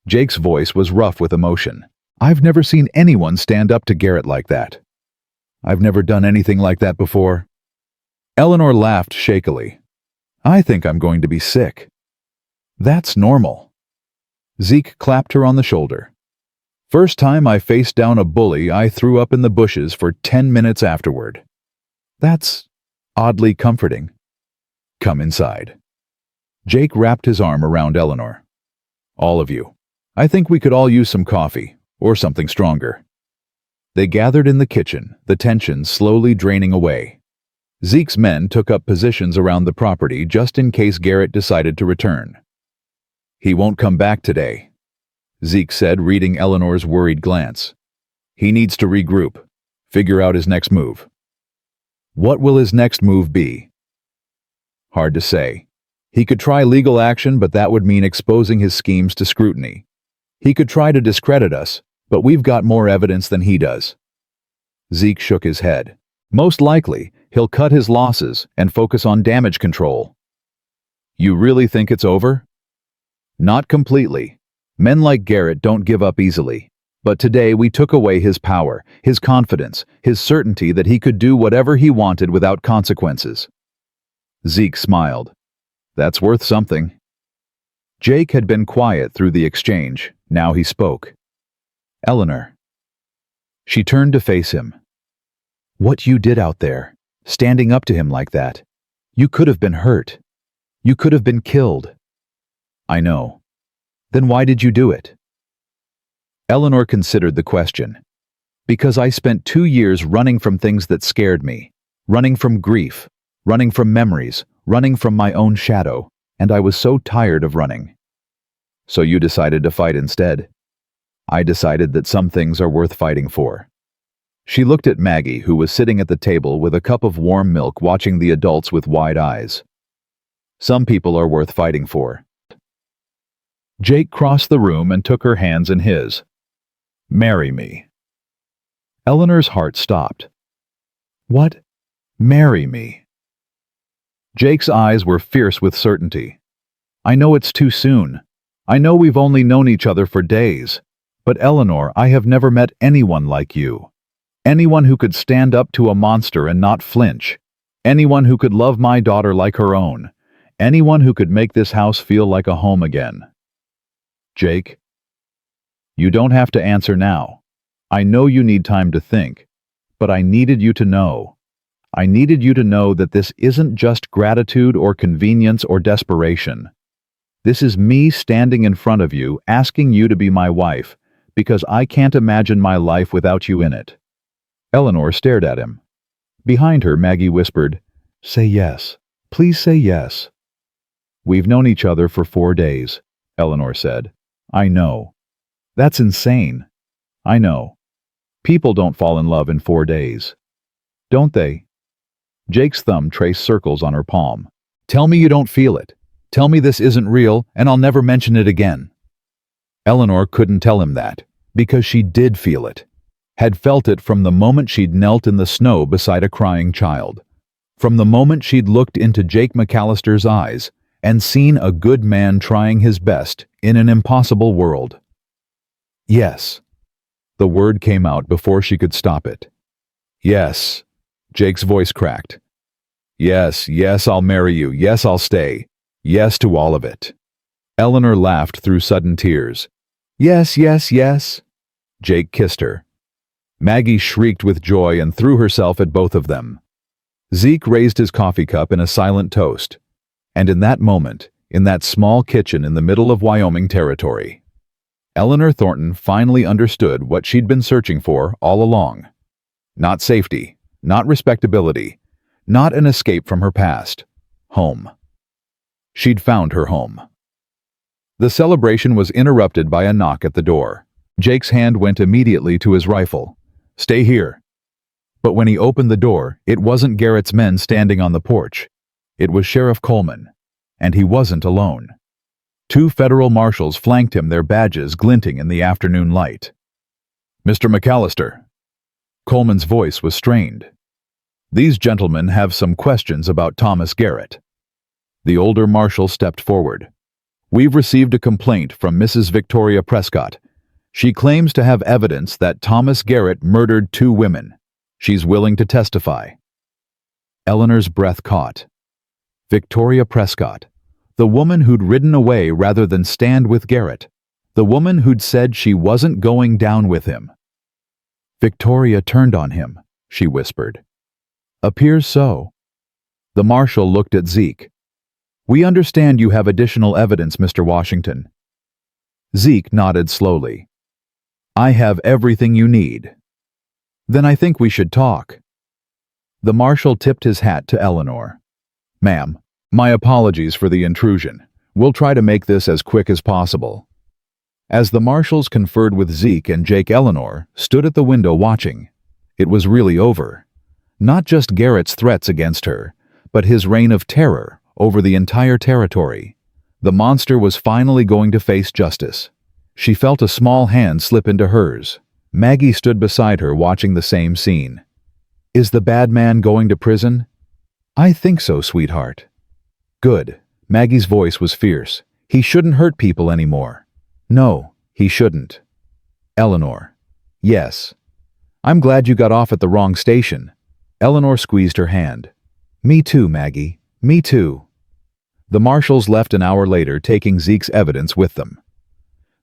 Jake's voice was rough with emotion. I've never seen anyone stand up to Garrett like that. I've never done anything like that before. Eleanor laughed shakily. I think I'm going to be sick. That's normal. Zeke clapped her on the shoulder. First time I faced down a bully, I threw up in the bushes for 10 minutes afterward. That's oddly comforting. Come inside. Jake wrapped his arm around Eleanor. All of you. I think we could all use some coffee, or something stronger. They gathered in the kitchen, the tension slowly draining away. Zeke's men took up positions around the property just in case Garrett decided to return. He won't come back today, Zeke said, reading Eleanor's worried glance. He needs to regroup, figure out his next move. What will his next move be? Hard to say. He could try legal action, but that would mean exposing his schemes to scrutiny. He could try to discredit us, but we've got more evidence than he does. Zeke shook his head. Most likely, he'll cut his losses and focus on damage control. You really think it's over? Not completely. Men like Garrett don't give up easily. But today we took away his power, his confidence, his certainty that he could do whatever he wanted without consequences. Zeke smiled. That's worth something. Jake had been quiet through the exchange. Now he spoke. Eleanor. She turned to face him. What you did out there, standing up to him like that, you could have been hurt. You could have been killed. I know. Then why did you do it? Eleanor considered the question. Because I spent 2 years running from things that scared me, running from grief, running from memories, running from my own shadow, and I was so tired of running. So you decided to fight instead. I decided that some things are worth fighting for. She looked at Maggie, who was sitting at the table with a cup of warm milk watching the adults with wide eyes. Some people are worth fighting for. Jake crossed the room and took her hands in his. Marry me. Eleanor's heart stopped. What? Marry me. Jake's eyes were fierce with certainty. I know it's too soon. I know we've only known each other for days. But Eleanor, I have never met anyone like you. Anyone who could stand up to a monster and not flinch. Anyone who could love my daughter like her own. Anyone who could make this house feel like a home again. Jake, you don't have to answer now. I know you need time to think, but I needed you to know. I needed you to know that this isn't just gratitude or convenience or desperation. This is me standing in front of you, asking you to be my wife, because I can't imagine my life without you in it. Eleanor stared at him. Behind her, Maggie whispered, Say yes. Please say yes. We've known each other for 4 days, Eleanor said. I know. That's insane. I know. People don't fall in love in 4 days. Don't they? Jake's thumb traced circles on her palm. Tell me you don't feel it. Tell me this isn't real, and I'll never mention it again. Eleanor couldn't tell him that, because she did feel it. Had felt it from the moment she'd knelt in the snow beside a crying child. From the moment she'd looked into Jake McAllister's eyes and seen a good man trying his best in an impossible world. Yes. The word came out before she could stop it. Yes. Jake's voice cracked. Yes, yes, I'll marry you. Yes, I'll stay. Yes to all of it. Eleanor laughed through sudden tears. Yes, yes, yes. Jake kissed her. Maggie shrieked with joy and threw herself at both of them. Zeke raised his coffee cup in a silent toast. And in that moment, in that small kitchen in the middle of Wyoming territory, Eleanor Thornton finally understood what she'd been searching for all along. Not safety, not respectability, not an escape from her past. Home. She'd found her home. The celebration was interrupted by a knock at the door. Jake's hand went immediately to his rifle. Stay here. But when he opened the door, it wasn't Garrett's men standing on the porch. It was Sheriff Coleman. And he wasn't alone. 2 federal marshals flanked him, their badges glinting in the afternoon light. Mr. McAllister. Coleman's voice was strained. These gentlemen have some questions about Thomas Garrett. The older marshal stepped forward. We've received a complaint from Mrs. Victoria Prescott. She claims to have evidence that Thomas Garrett murdered 2 women. She's willing to testify. Eleanor's breath caught. Victoria Prescott, the woman who'd ridden away rather than stand with Garrett, the woman who'd said she wasn't going down with him. Victoria turned on him, she whispered. Appears so. The marshal looked at Zeke. We understand you have additional evidence, Mr. Washington. Zeke nodded slowly. I have everything you need. Then I think we should talk. The marshal tipped his hat to Eleanor. Ma'am, my apologies for the intrusion. We'll try to make this as quick as possible. As the marshals conferred with Zeke and Jake, Eleanor stood at the window watching. It was really over. Not just Garrett's threats against her, but his reign of terror over the entire territory. The monster was finally going to face justice. She felt a small hand slip into hers. Maggie stood beside her watching the same scene. Is the bad man going to prison? I think so, sweetheart. Good. Maggie's voice was fierce. He shouldn't hurt people anymore. No, he shouldn't. Eleanor. Yes. I'm glad you got off at the wrong station. Eleanor squeezed her hand. Me too, Maggie. Me too. The marshals left an hour later, taking Zeke's evidence with them.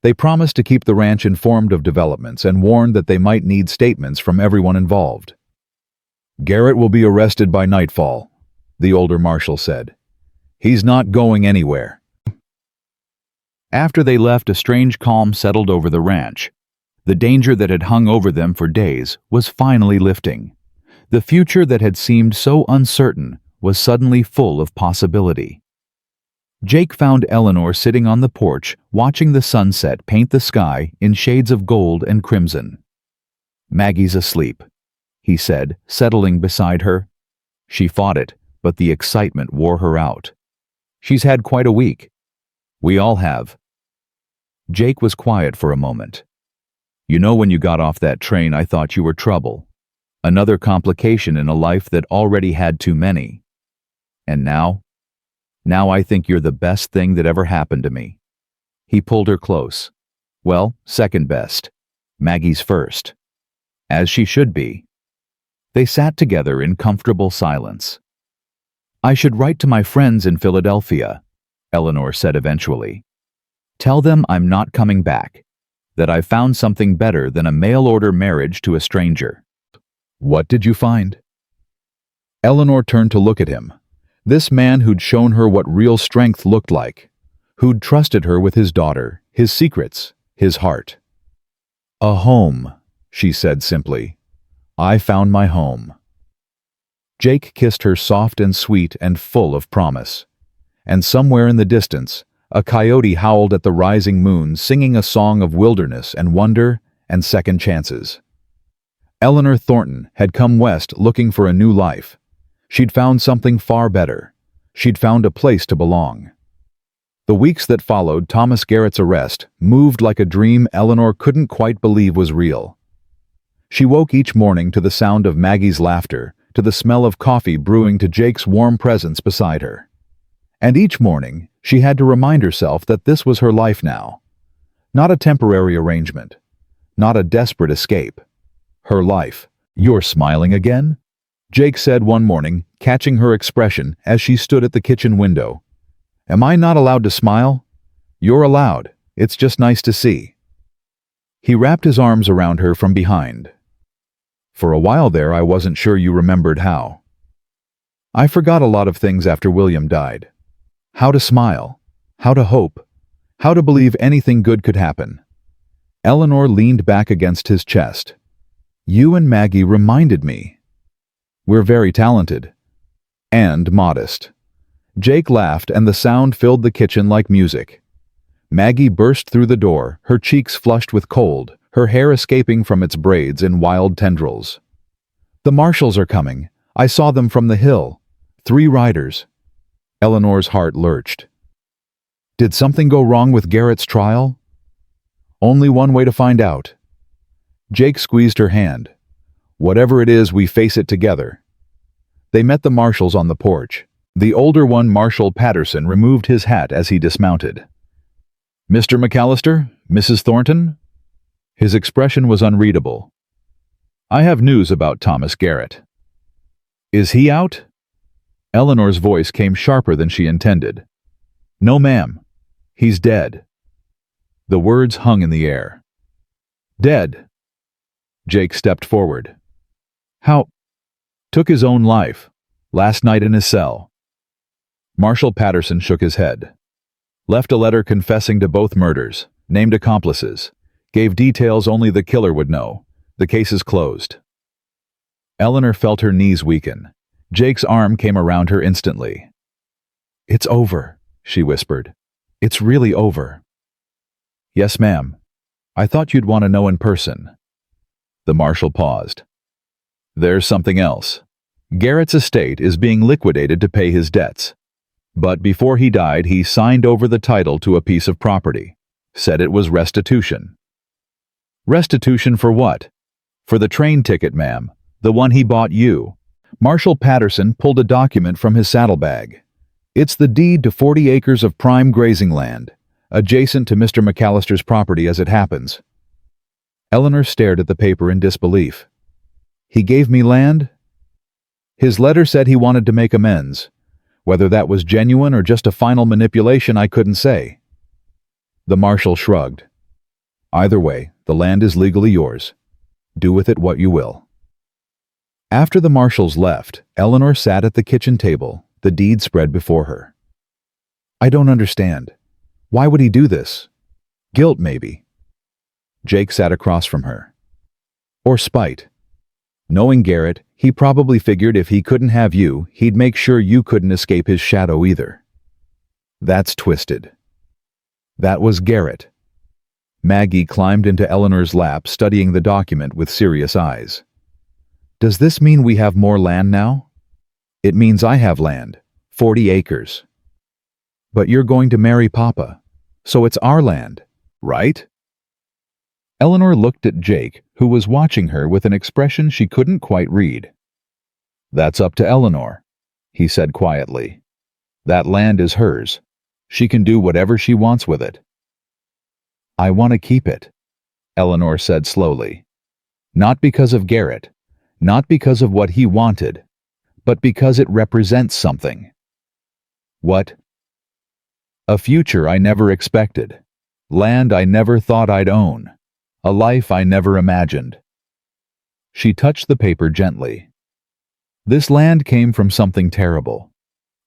They promised to keep the ranch informed of developments and warned that they might need statements from everyone involved. Garrett will be arrested by nightfall, the older marshal said. He's not going anywhere. After they left, a strange calm settled over the ranch. The danger that had hung over them for days was finally lifting. The future that had seemed so uncertain was suddenly full of possibility. Jake found Eleanor sitting on the porch, watching the sunset paint the sky in shades of gold and crimson. "Maggie's asleep," he said, settling beside her. She fought it, but the excitement wore her out. "She's had quite a week." "We all have." Jake was quiet for a moment. "You know, when you got off that train, I thought you were trouble. Another complication in a life that already had too many. And now? Now I think you're the best thing that ever happened to me." He pulled her close. "Well, second best. Maggie's first. As she should be." They sat together in comfortable silence. "I should write to my friends in Philadelphia," Eleanor said eventually. "Tell them I'm not coming back, that I've found something better than a mail-order marriage to a stranger." "What did you find?" Eleanor turned to look at him. This man who'd shown her what real strength looked like, who'd trusted her with his daughter, his secrets, his heart. "A home," she said simply. "I found my home." Jake kissed her soft and sweet and full of promise. And somewhere in the distance, a coyote howled at the rising moon, singing a song of wilderness and wonder and second chances. Eleanor Thornton had come west looking for a new life. She'd found something far better. She'd found a place to belong. The weeks that followed Thomas Garrett's arrest moved like a dream Eleanor couldn't quite believe was real. She woke each morning to the sound of Maggie's laughter, to the smell of coffee brewing, to Jake's warm presence beside her. And each morning, she had to remind herself that this was her life now. Not a temporary arrangement. Not a desperate escape. Her life. "You're smiling again?" Jake said one morning, catching her expression as she stood at the kitchen window. "Am I not allowed to smile?" "You're allowed. It's just nice to see." He wrapped his arms around her from behind. "For a while there, I wasn't sure you remembered how. I forgot a lot of things after William died. How to smile, how to hope, how to believe anything good could happen." Eleanor leaned back against his chest. "You and Maggie reminded me. We're very talented. And modest." Jake laughed, and the sound filled the kitchen like music. Maggie burst through the door, her cheeks flushed with cold, her hair escaping from its braids in wild tendrils. "The marshals are coming. I saw them from the hill. 3 riders." Eleanor's heart lurched. Did something go wrong with Garrett's trial? Only one way to find out. Jake squeezed her hand. "Whatever it is, we face it together." They met the marshals on the porch. The older one, Marshal Patterson, removed his hat as he dismounted. "Mr. McAllister? Mrs. Thornton?" His expression was unreadable. "I have news about Thomas Garrett." "Is he out?" Eleanor's voice came sharper than she intended. "No, ma'am. He's dead." The words hung in the air. "Dead?" Jake stepped forward. "How?" "Took his own life. Last night in his cell." Marshal Patterson shook his head. "Left a letter confessing to both murders, named accomplices, gave details only the killer would know. The case is closed." Eleanor felt her knees weaken. Jake's arm came around her instantly. "It's over," she whispered. "It's really over." "Yes, ma'am. I thought you'd want to know in person." The marshal paused. "There's something else. Garrett's estate is being liquidated to pay his debts. But before he died, he signed over the title to a piece of property. Said it was restitution." "Restitution for what?" "For the train ticket, ma'am. The one he bought you." Marshal Patterson pulled a document from his saddlebag. "It's the deed to 40 acres of prime grazing land, adjacent to Mr. McAllister's property as it happens." Eleanor stared at the paper in disbelief. "He gave me land?" "His letter said he wanted to make amends. Whether that was genuine or just a final manipulation, I couldn't say." The marshal shrugged. "Either way, the land is legally yours. Do with it what you will." After the marshals left, Eleanor sat at the kitchen table, the deed spread before her. "I don't understand. Why would he do this? Guilt, maybe." Jake sat across from her. "Or spite. Knowing Garrett, he probably figured if he couldn't have you, he'd make sure you couldn't escape his shadow either." That's twisted. That was Garrett. Maggie climbed into Eleanor's lap, studying the document with serious eyes. Does this mean we have more land now? It means I have land, 40 acres. But you're going to marry Papa, so it's our land, right? Eleanor looked at Jake, who was watching her with an expression she couldn't quite read. That's up to Eleanor, he said quietly. That land is hers. She can do whatever she wants with it. I want to keep it, Eleanor said slowly. Not because of Garrett, not because of what he wanted, but because it represents something. What? A future I never expected. Land I never thought I'd own. A life I never imagined. She touched the paper gently. This land came from something terrible,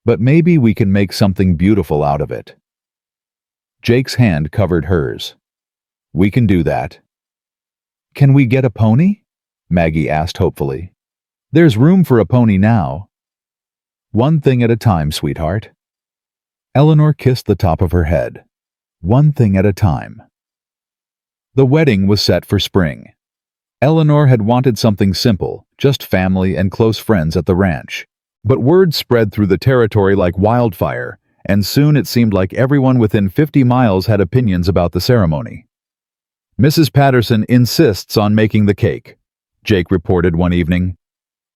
but maybe we can make something beautiful out of it. Jake's hand covered hers. We can do that. Can we get a pony? Maggie asked hopefully. There's room for a pony now. One thing at a time, sweetheart. Eleanor kissed the top of her head. One thing at a time. The wedding was set for spring. Eleanor had wanted something simple, just family and close friends at the ranch. But word spread through the territory like wildfire, and soon it seemed like everyone within 50 miles had opinions about the ceremony. Mrs. Patterson insists on making the cake, Jake reported one evening.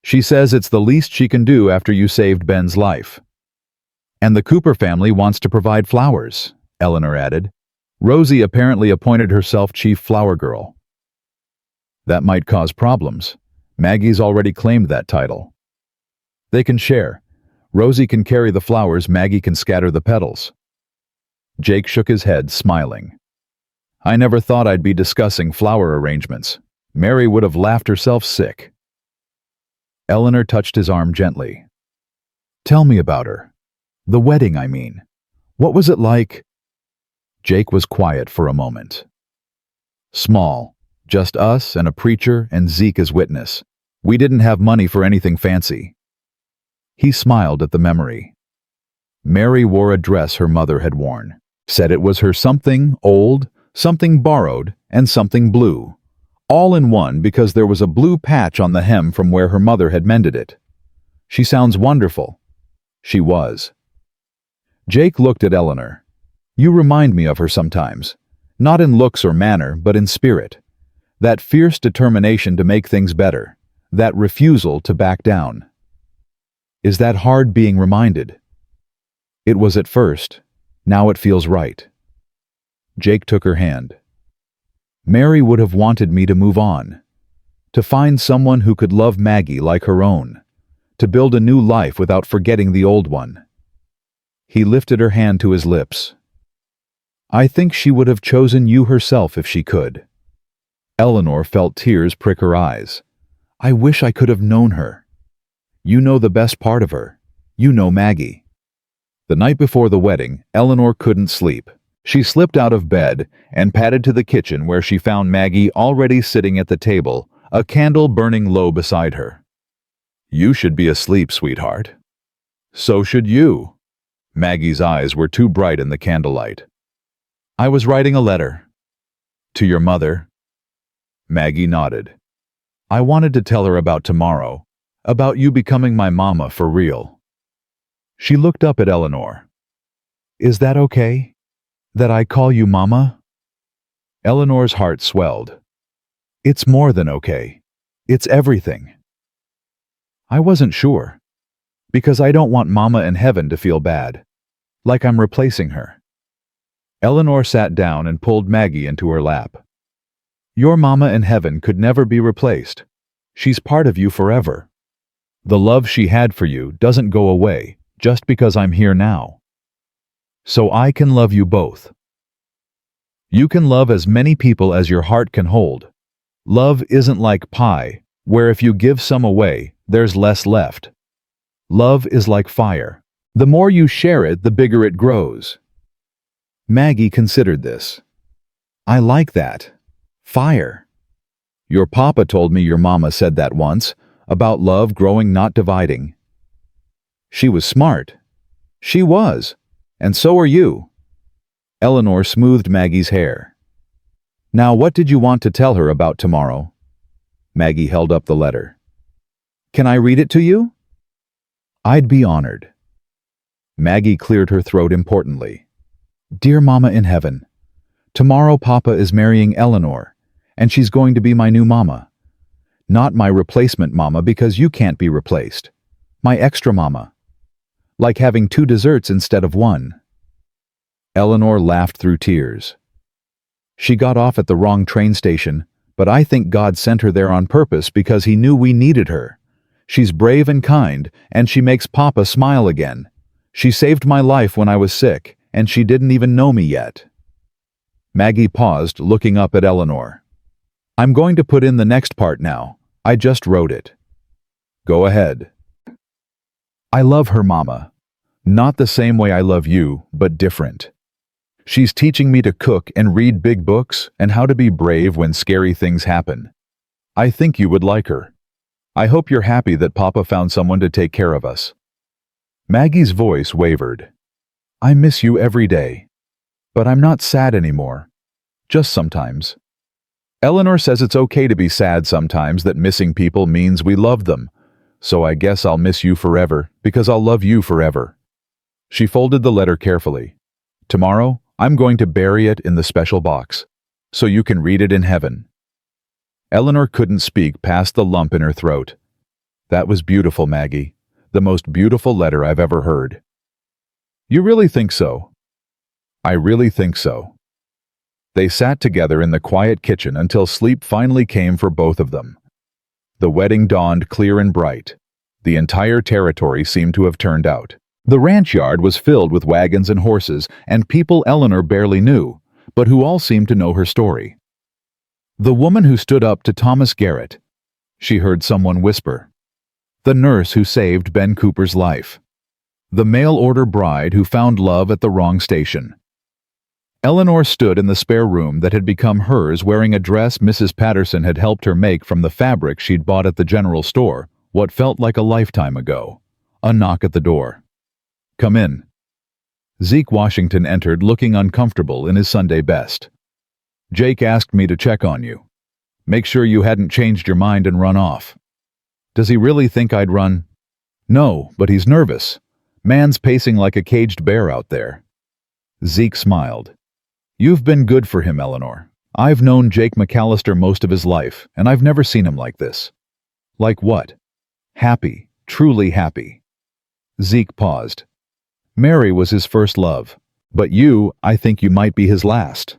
She says it's the least she can do after you saved Ben's life. And the Cooper family wants to provide flowers, Eleanor added. Rosie apparently appointed herself chief flower girl. That might cause problems. Maggie's already claimed that title. They can share. Rosie can carry the flowers, Maggie can scatter the petals. Jake shook his head, smiling. I never thought I'd be discussing flower arrangements. Mary would have laughed herself sick. Eleanor touched his arm gently. Tell me about her. The wedding, I mean. What was it like? Jake was quiet for a moment. Small. Just us and a preacher and Zeke as witness. We didn't have money for anything fancy. He smiled at the memory. Mary wore a dress her mother had worn. Said it was her something old, something borrowed, and something blue. All in one because there was a blue patch on the hem from where her mother had mended it. She sounds wonderful. She was. Jake looked at Eleanor. You remind me of her sometimes. Not in looks or manner, but in spirit. That fierce determination to make things better. That refusal to back down. Is that hard being reminded? It was at first. Now it feels right. Jake took her hand. Mary would have wanted me to move on. To find someone who could love Maggie like her own. To build a new life without forgetting the old one. He lifted her hand to his lips. I think she would have chosen you herself if she could. Eleanor felt tears prick her eyes. I wish I could have known her. You know the best part of her. You know Maggie. The night before the wedding, Eleanor couldn't sleep. She slipped out of bed and padded to the kitchen where she found Maggie already sitting at the table, a candle burning low beside her. You should be asleep, sweetheart. So should you. Maggie's eyes were too bright in the candlelight. I was writing a letter. To your mother? Maggie nodded. I wanted to tell her about tomorrow, about you becoming my mama for real. She looked up at Eleanor. Is that okay? That I call you mama? Eleanor's heart swelled. It's more than okay. It's everything. I wasn't sure. Because I don't want mama in heaven to feel bad. Like I'm replacing her. Eleanor sat down and pulled Maggie into her lap. Your mama in heaven could never be replaced. She's part of you forever. The love she had for you doesn't go away just because I'm here now. So I can love you both. You can love as many people as your heart can hold. Love isn't like pie, where if you give some away, there's less left. Love is like fire. The more you share it, the bigger it grows. Maggie considered this. I like that. Fire. Your papa told me your mama said that once, about love growing, not dividing. She was smart. She was. And so are you. Eleanor smoothed Maggie's hair. Now what did you want to tell her about tomorrow? Maggie held up the letter. Can I read it to you? I'd be honored. Maggie cleared her throat importantly. Dear Mama in heaven, tomorrow Papa is marrying Eleanor, and she's going to be my new mama. Not my replacement mama because you can't be replaced. My extra mama. Like having 2 desserts instead of 1. Eleanor laughed through tears. She got off at the wrong train station, but I think God sent her there on purpose because he knew we needed her. She's brave and kind, and she makes Papa smile again. She saved my life when I was sick, and she didn't even know me yet. Maggie paused, looking up at Eleanor. I'm going to put in the next part now. I just wrote it. Go ahead. I love her, Mama. Not the same way I love you, but different. She's teaching me to cook and read big books and how to be brave when scary things happen. I think you would like her. I hope you're happy that Papa found someone to take care of us. Maggie's voice wavered. I miss you every day. But I'm not sad anymore. Just sometimes. Eleanor says it's okay to be sad sometimes, that missing people means we love them. So I guess I'll miss you forever, because I'll love you forever. She folded the letter carefully. Tomorrow, I'm going to bury it in the special box, so you can read it in heaven. Eleanor couldn't speak past the lump in her throat. That was beautiful, Maggie. The most beautiful letter I've ever heard. You really think so? I really think so. They sat together in the quiet kitchen until sleep finally came for both of them. The wedding dawned clear and bright. The entire territory seemed to have turned out. The ranch yard was filled with wagons and horses and people Eleanor barely knew, but who all seemed to know her story. The woman who stood up to Thomas Garrett, she heard someone whisper. The nurse who saved Ben Cooper's life. The mail-order bride who found love at the wrong station. Eleanor stood in the spare room that had become hers, wearing a dress Mrs. Patterson had helped her make from the fabric she'd bought at the general store, what felt like a lifetime ago. A knock at the door. Come in. Zeke Washington entered, looking uncomfortable in his Sunday best. Jake asked me to check on you. Make sure you hadn't changed your mind and run off. Does he really think I'd run? No, but he's nervous. Man's pacing like a caged bear out there. Zeke smiled. You've been good for him, Eleanor. I've known Jake McAllister most of his life, and I've never seen him like this. Like what? Happy, truly happy. Zeke paused. Mary was his first love, but you, I think you might be his last.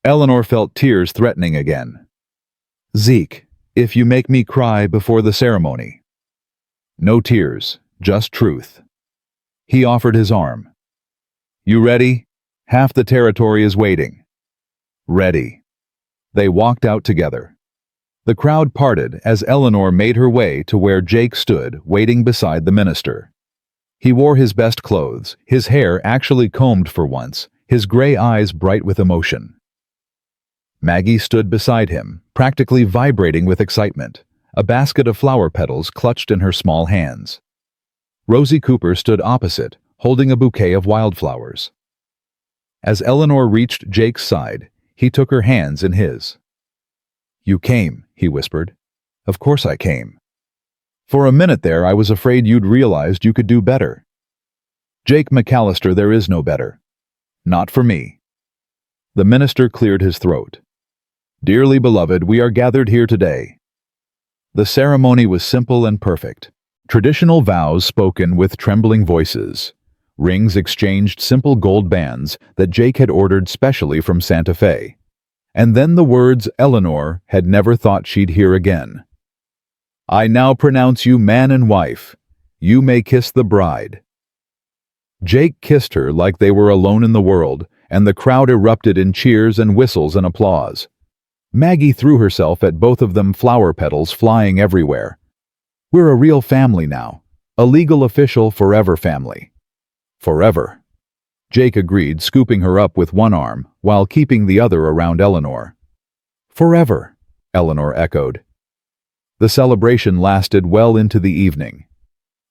Eleanor felt tears threatening again. Zeke, if you make me cry before the ceremony. No tears, just truth. He offered his arm. You ready? Half the territory is waiting. Ready. They walked out together. The crowd parted as Eleanor made her way to where Jake stood, waiting beside the minister. He wore his best clothes, his hair actually combed for once, his gray eyes bright with emotion. Maggie stood beside him, practically vibrating with excitement, a basket of flower petals clutched in her small hands. Rosie Cooper stood opposite, holding a bouquet of wildflowers. As Eleanor reached Jake's side, he took her hands in his. You came, he whispered. Of course I came. For a minute there I was afraid you'd realized you could do better. Jake McAllister, there is no better. Not for me. The minister cleared his throat. Dearly beloved, we are gathered here today. The ceremony was simple and perfect. Traditional vows spoken with trembling voices. Rings exchanged simple gold bands that Jake had ordered specially from Santa Fe. And then the words Eleanor had never thought she'd hear again. I now pronounce you man and wife. You may kiss the bride. Jake kissed her like they were alone in the world, and the crowd erupted in cheers and whistles and applause. Maggie threw herself at both of them, flower petals flying everywhere. We're a real family now. A legal official forever family. Forever. Jake agreed, scooping her up with one arm while keeping the other around Eleanor. Forever, Eleanor echoed. The celebration lasted well into the evening.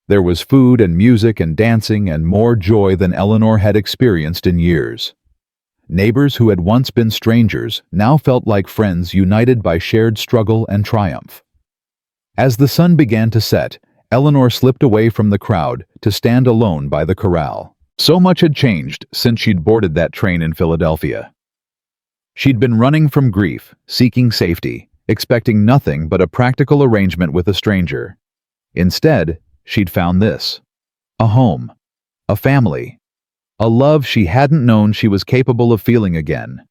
There was food and music and dancing and more joy than Eleanor had experienced in years. Neighbors who had once been strangers now felt like friends united by shared struggle and triumph. As the sun began to set, Eleanor slipped away from the crowd to stand alone by the corral. So much had changed since she'd boarded that train in Philadelphia. She'd been running from grief, seeking safety, expecting nothing but a practical arrangement with a stranger. Instead, she'd found this: a home, a family, a love she hadn't known she was capable of feeling again.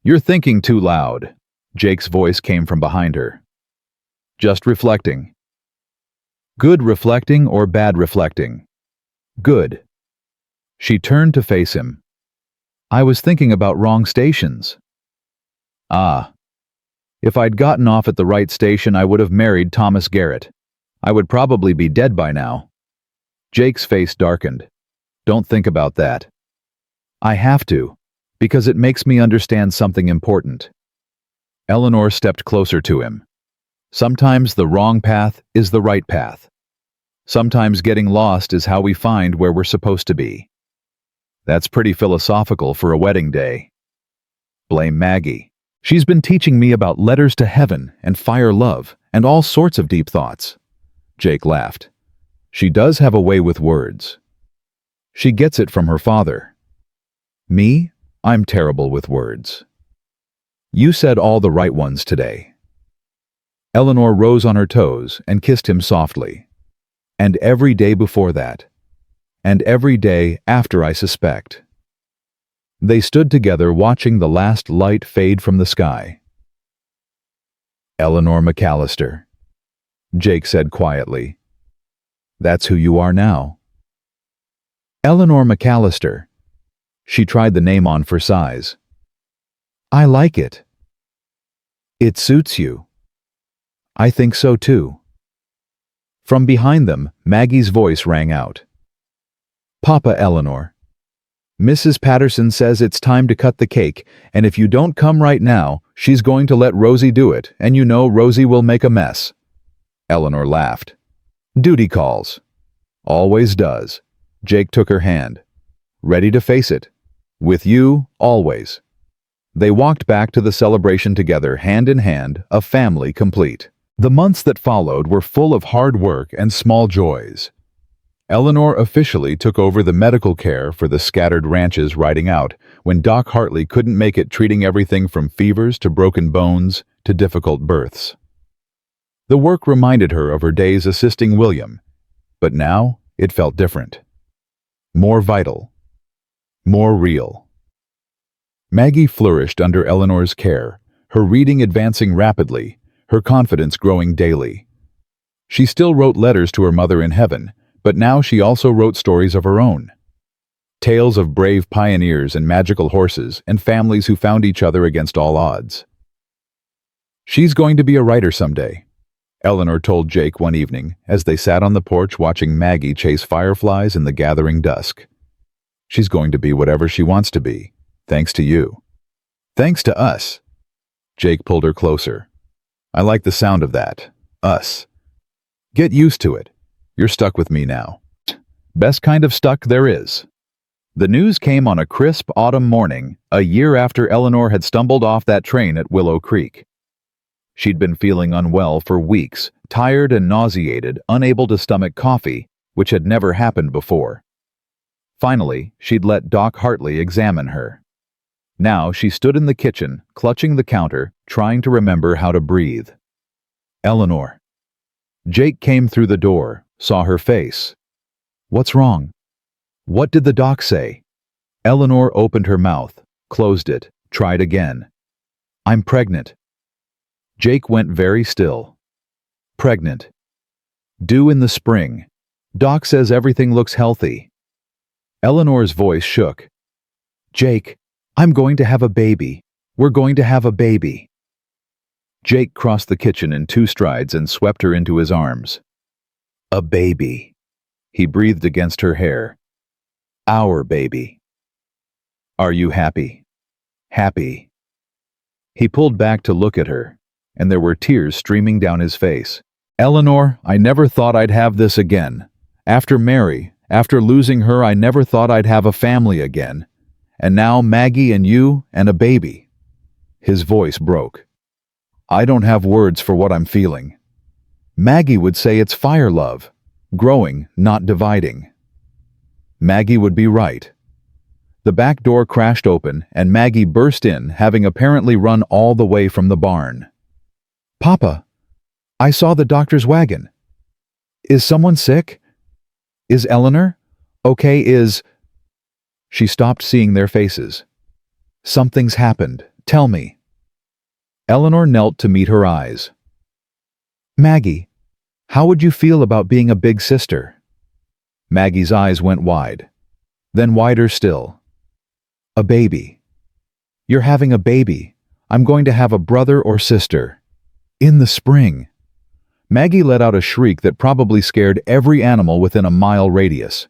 "You're thinking too loud," Jake's voice came from behind her. "Just reflecting." "Good reflecting or bad reflecting?" "Good." She turned to face him. "I was thinking about wrong stations." "Ah. If I'd gotten off at the right station, I would have married Thomas Garrett. I would probably be dead by now." Jake's face darkened. "Don't think about that." "I have to, because it makes me understand something important." Eleanor stepped closer to him. "Sometimes the wrong path is the right path. Sometimes getting lost is how we find where we're supposed to be." "That's pretty philosophical for a wedding day." "Blame Maggie. She's been teaching me about letters to heaven and fire love and all sorts of deep thoughts." Jake laughed. "She does have a way with words. She gets it from her father. Me? I'm terrible with words." "You said all the right ones today." Eleanor rose on her toes and kissed him softly. "And every day before that. And every day after, I suspect." They stood together watching the last light fade from the sky. "Eleanor McAllister," Jake said quietly. "That's who you are now." "Eleanor McAllister." She tried the name on for size. "I like it." "It suits you." "I think so too." From behind them, Maggie's voice rang out. "Papa, Eleanor. Mrs. Patterson says it's time to cut the cake, and if you don't come right now, she's going to let Rosie do it, and you know Rosie will make a mess." Eleanor laughed. "Duty calls." "Always does." Jake took her hand. "Ready to face it. With you, always." They walked back to the celebration together, hand in hand, a family complete. The months that followed were full of hard work and small joys. Eleanor officially took over the medical care for the scattered ranches riding out when Doc Hartley couldn't make it, treating everything from fevers to broken bones to difficult births. The work reminded her of her days assisting William, but now it felt different. More vital. More real. Maggie flourished under Eleanor's care, her reading advancing rapidly, her confidence growing daily. She still wrote letters to her mother in heaven, but now she also wrote stories of her own. Tales of brave pioneers and magical horses and families who found each other against all odds. "She's going to be a writer someday," Eleanor told Jake one evening as they sat on the porch watching Maggie chase fireflies in the gathering dusk. "She's going to be whatever she wants to be, thanks to you." "Thanks to us." Jake pulled her closer. "I like the sound of that. Us. Get used to it. You're stuck with me now. Best kind of stuck there is." The news came on a crisp autumn morning, a year after Eleanor had stumbled off that train at Willow Creek. She'd been feeling unwell for weeks, tired and nauseated, unable to stomach coffee, which had never happened before. Finally, she'd let Doc Hartley examine her. Now she stood in the kitchen, clutching the counter, trying to remember how to breathe. "Eleanor." Jake came through the door, saw her face. "What's wrong?" "What did the doc say?" Eleanor opened her mouth, closed it, tried again. "I'm pregnant." Jake went very still. "Pregnant. Due in the spring. Doc says everything looks healthy." Eleanor's voice shook. "Jake, I'm going to have a baby. We're going to have a baby." Jake crossed the kitchen in 2 strides and swept her into his arms. "A baby." He breathed against her hair. "Our baby." "Are you happy?" "Happy." He pulled back to look at her, and there were tears streaming down his face. Eleanor, I never thought I'd have this again. After Mary, after losing her, I never thought I'd have a family again. And now Maggie and you and a baby." His voice broke. "I don't have words for what I'm feeling. Maggie would say it's fire love, growing, not dividing." Maggie would be right. The back door crashed open and Maggie burst in, having apparently run all the way from the barn. "Papa, I saw the doctor's wagon. Is someone sick? Is Eleanor okay? She stopped seeing their faces. "Something's happened. Tell me." Eleanor knelt to meet her eyes. "Maggie, how would you feel about being a big sister?" Maggie's eyes went wide, then wider still. "A baby. You're having a baby. I'm going to have a brother or sister. In the spring." Maggie let out a shriek that probably scared every animal within a mile radius.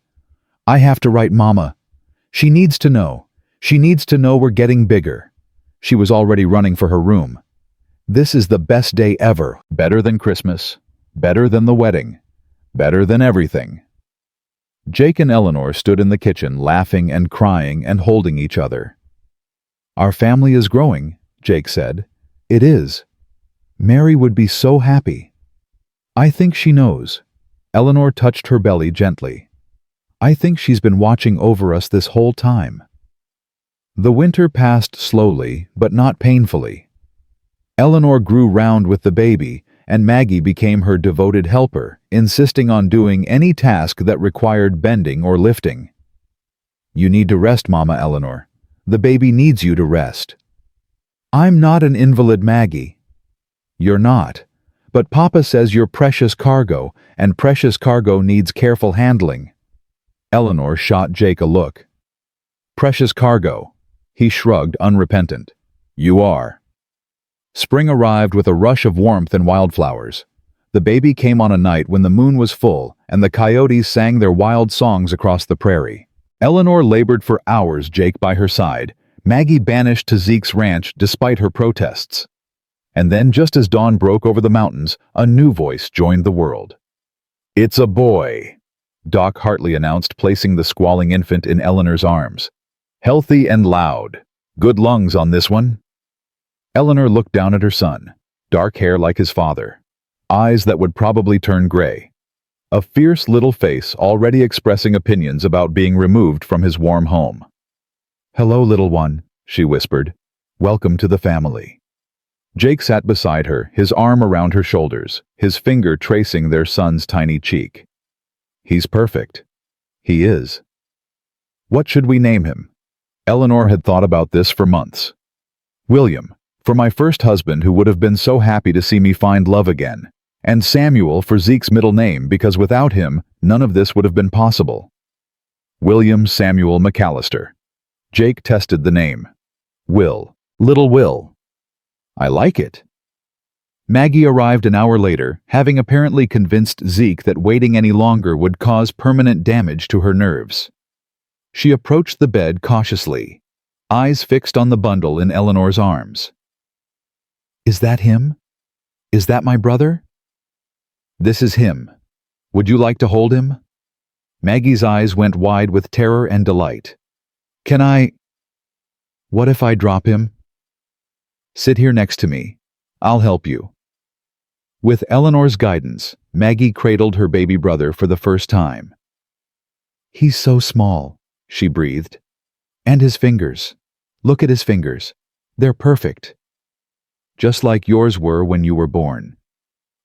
"I have to write Mama. She needs to know. She needs to know we're getting bigger." She was already running for her room. "This is the best day ever. Better than Christmas. Better than the wedding. Better than everything." Jake and Eleanor stood in the kitchen, laughing and crying and holding each other. "Our family is growing," Jake said. "It is. Mary would be so happy." "I think she knows." Eleanor touched her belly gently. "I think she's been watching over us this whole time." The winter passed slowly, but not painfully. Eleanor grew round with the baby, and Maggie became her devoted helper, insisting on doing any task that required bending or lifting. "You need to rest, Mama Eleanor. The baby needs you to rest." "I'm not an invalid, Maggie." "You're not. But Papa says you're precious cargo, and precious cargo needs careful handling." Eleanor shot Jake a look. "Precious cargo." He shrugged, unrepentant. "You are." Spring arrived with a rush of warmth and wildflowers. The baby came on a night when the moon was full, and the coyotes sang their wild songs across the prairie. Eleanor labored for hours, Jake by her side. Maggie banished to Zeke's ranch despite her protests. And then, just as dawn broke over the mountains, a new voice joined the world. "It's a boy," Doc Hartley announced, placing the squalling infant in Eleanor's arms. "Healthy and loud. Good lungs on this one." Eleanor looked down at her son, dark hair like his father, eyes that would probably turn gray, a fierce little face already expressing opinions about being removed from his warm home. "Hello, little one," she whispered. "Welcome to the family." Jake sat beside her, his arm around her shoulders, his finger tracing their son's tiny cheek. "He's perfect." "He is." "What should we name him?" Eleanor had thought about this for months. "William, for my first husband who would have been so happy to see me find love again, and Samuel for Zeke's middle name because without him, none of this would have been possible." William Samuel McAllister. Jake tested the name. "Will. Little Will." "I like it." Maggie arrived an hour later, having apparently convinced Zeke that waiting any longer would cause permanent damage to her nerves. She approached the bed cautiously, eyes fixed on the bundle in Eleanor's arms. "Is that him? Is that my brother?" "This is him. Would you like to hold him?" Maggie's eyes went wide with terror and delight. "Can I? What if I drop him?" "Sit here next to me. I'll help you." With Eleanor's guidance, Maggie cradled her baby brother for the first time. "He's so small," she breathed. "And his fingers. Look at his fingers. They're perfect." "Just like yours were when you were born,"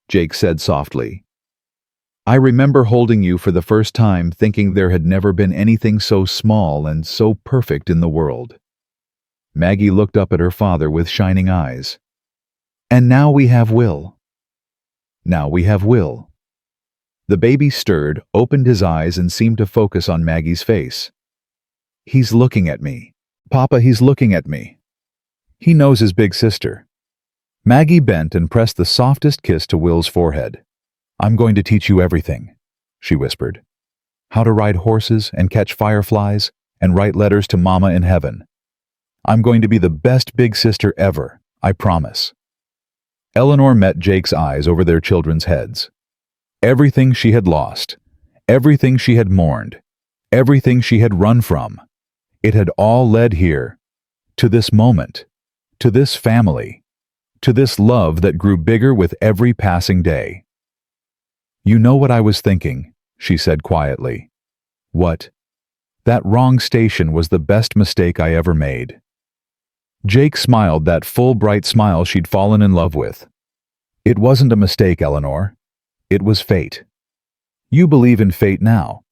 Jake said softly. "I remember holding you for the first time thinking there had never been anything so small and so perfect in the world." Maggie looked up at her father with shining eyes. "And now we have Will." "Now we have Will." The baby stirred, opened his eyes, and seemed to focus on Maggie's face. "He's looking at me. Papa, he's looking at me." He knows his big sister. Maggie bent and pressed the softest kiss to Will's forehead. "I'm going to teach you everything," she whispered. "How to ride horses and catch fireflies and write letters to Mama in heaven. I'm going to be the best big sister ever, I promise." Eleanor met Jake's eyes over their children's heads. Everything she had lost, everything she had mourned, everything she had run from, it had all led here, to this moment, to this family, to this love that grew bigger with every passing day. "You know what I was thinking," she said quietly. "What? That wrong station was the best mistake I ever made." Jake smiled that full, bright smile she'd fallen in love with. "It wasn't a mistake, Eleanor. It was fate. You believe in fate now.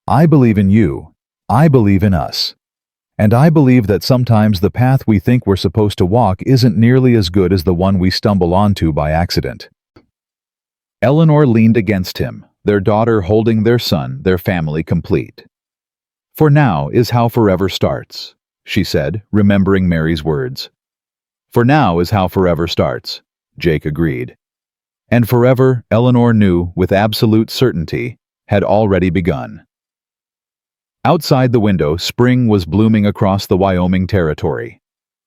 I believe in you. I believe in us. And I believe that sometimes the path we think we're supposed to walk isn't nearly as good as the one we stumble onto by accident." Eleanor leaned against him, their daughter holding their son, their family complete. "For now is how forever starts," she said, remembering Mary's words. "For now is how forever starts," Jake agreed. And forever, Eleanor knew, with absolute certainty, had already begun. Outside the window, spring was blooming across the Wyoming territory.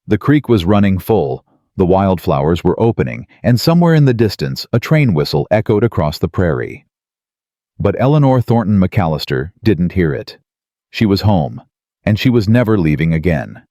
The creek was running full, the wildflowers were opening, and somewhere in the distance, a train whistle echoed across the prairie. But Eleanor Thornton McAllister didn't hear it. She was home, and she was never leaving again.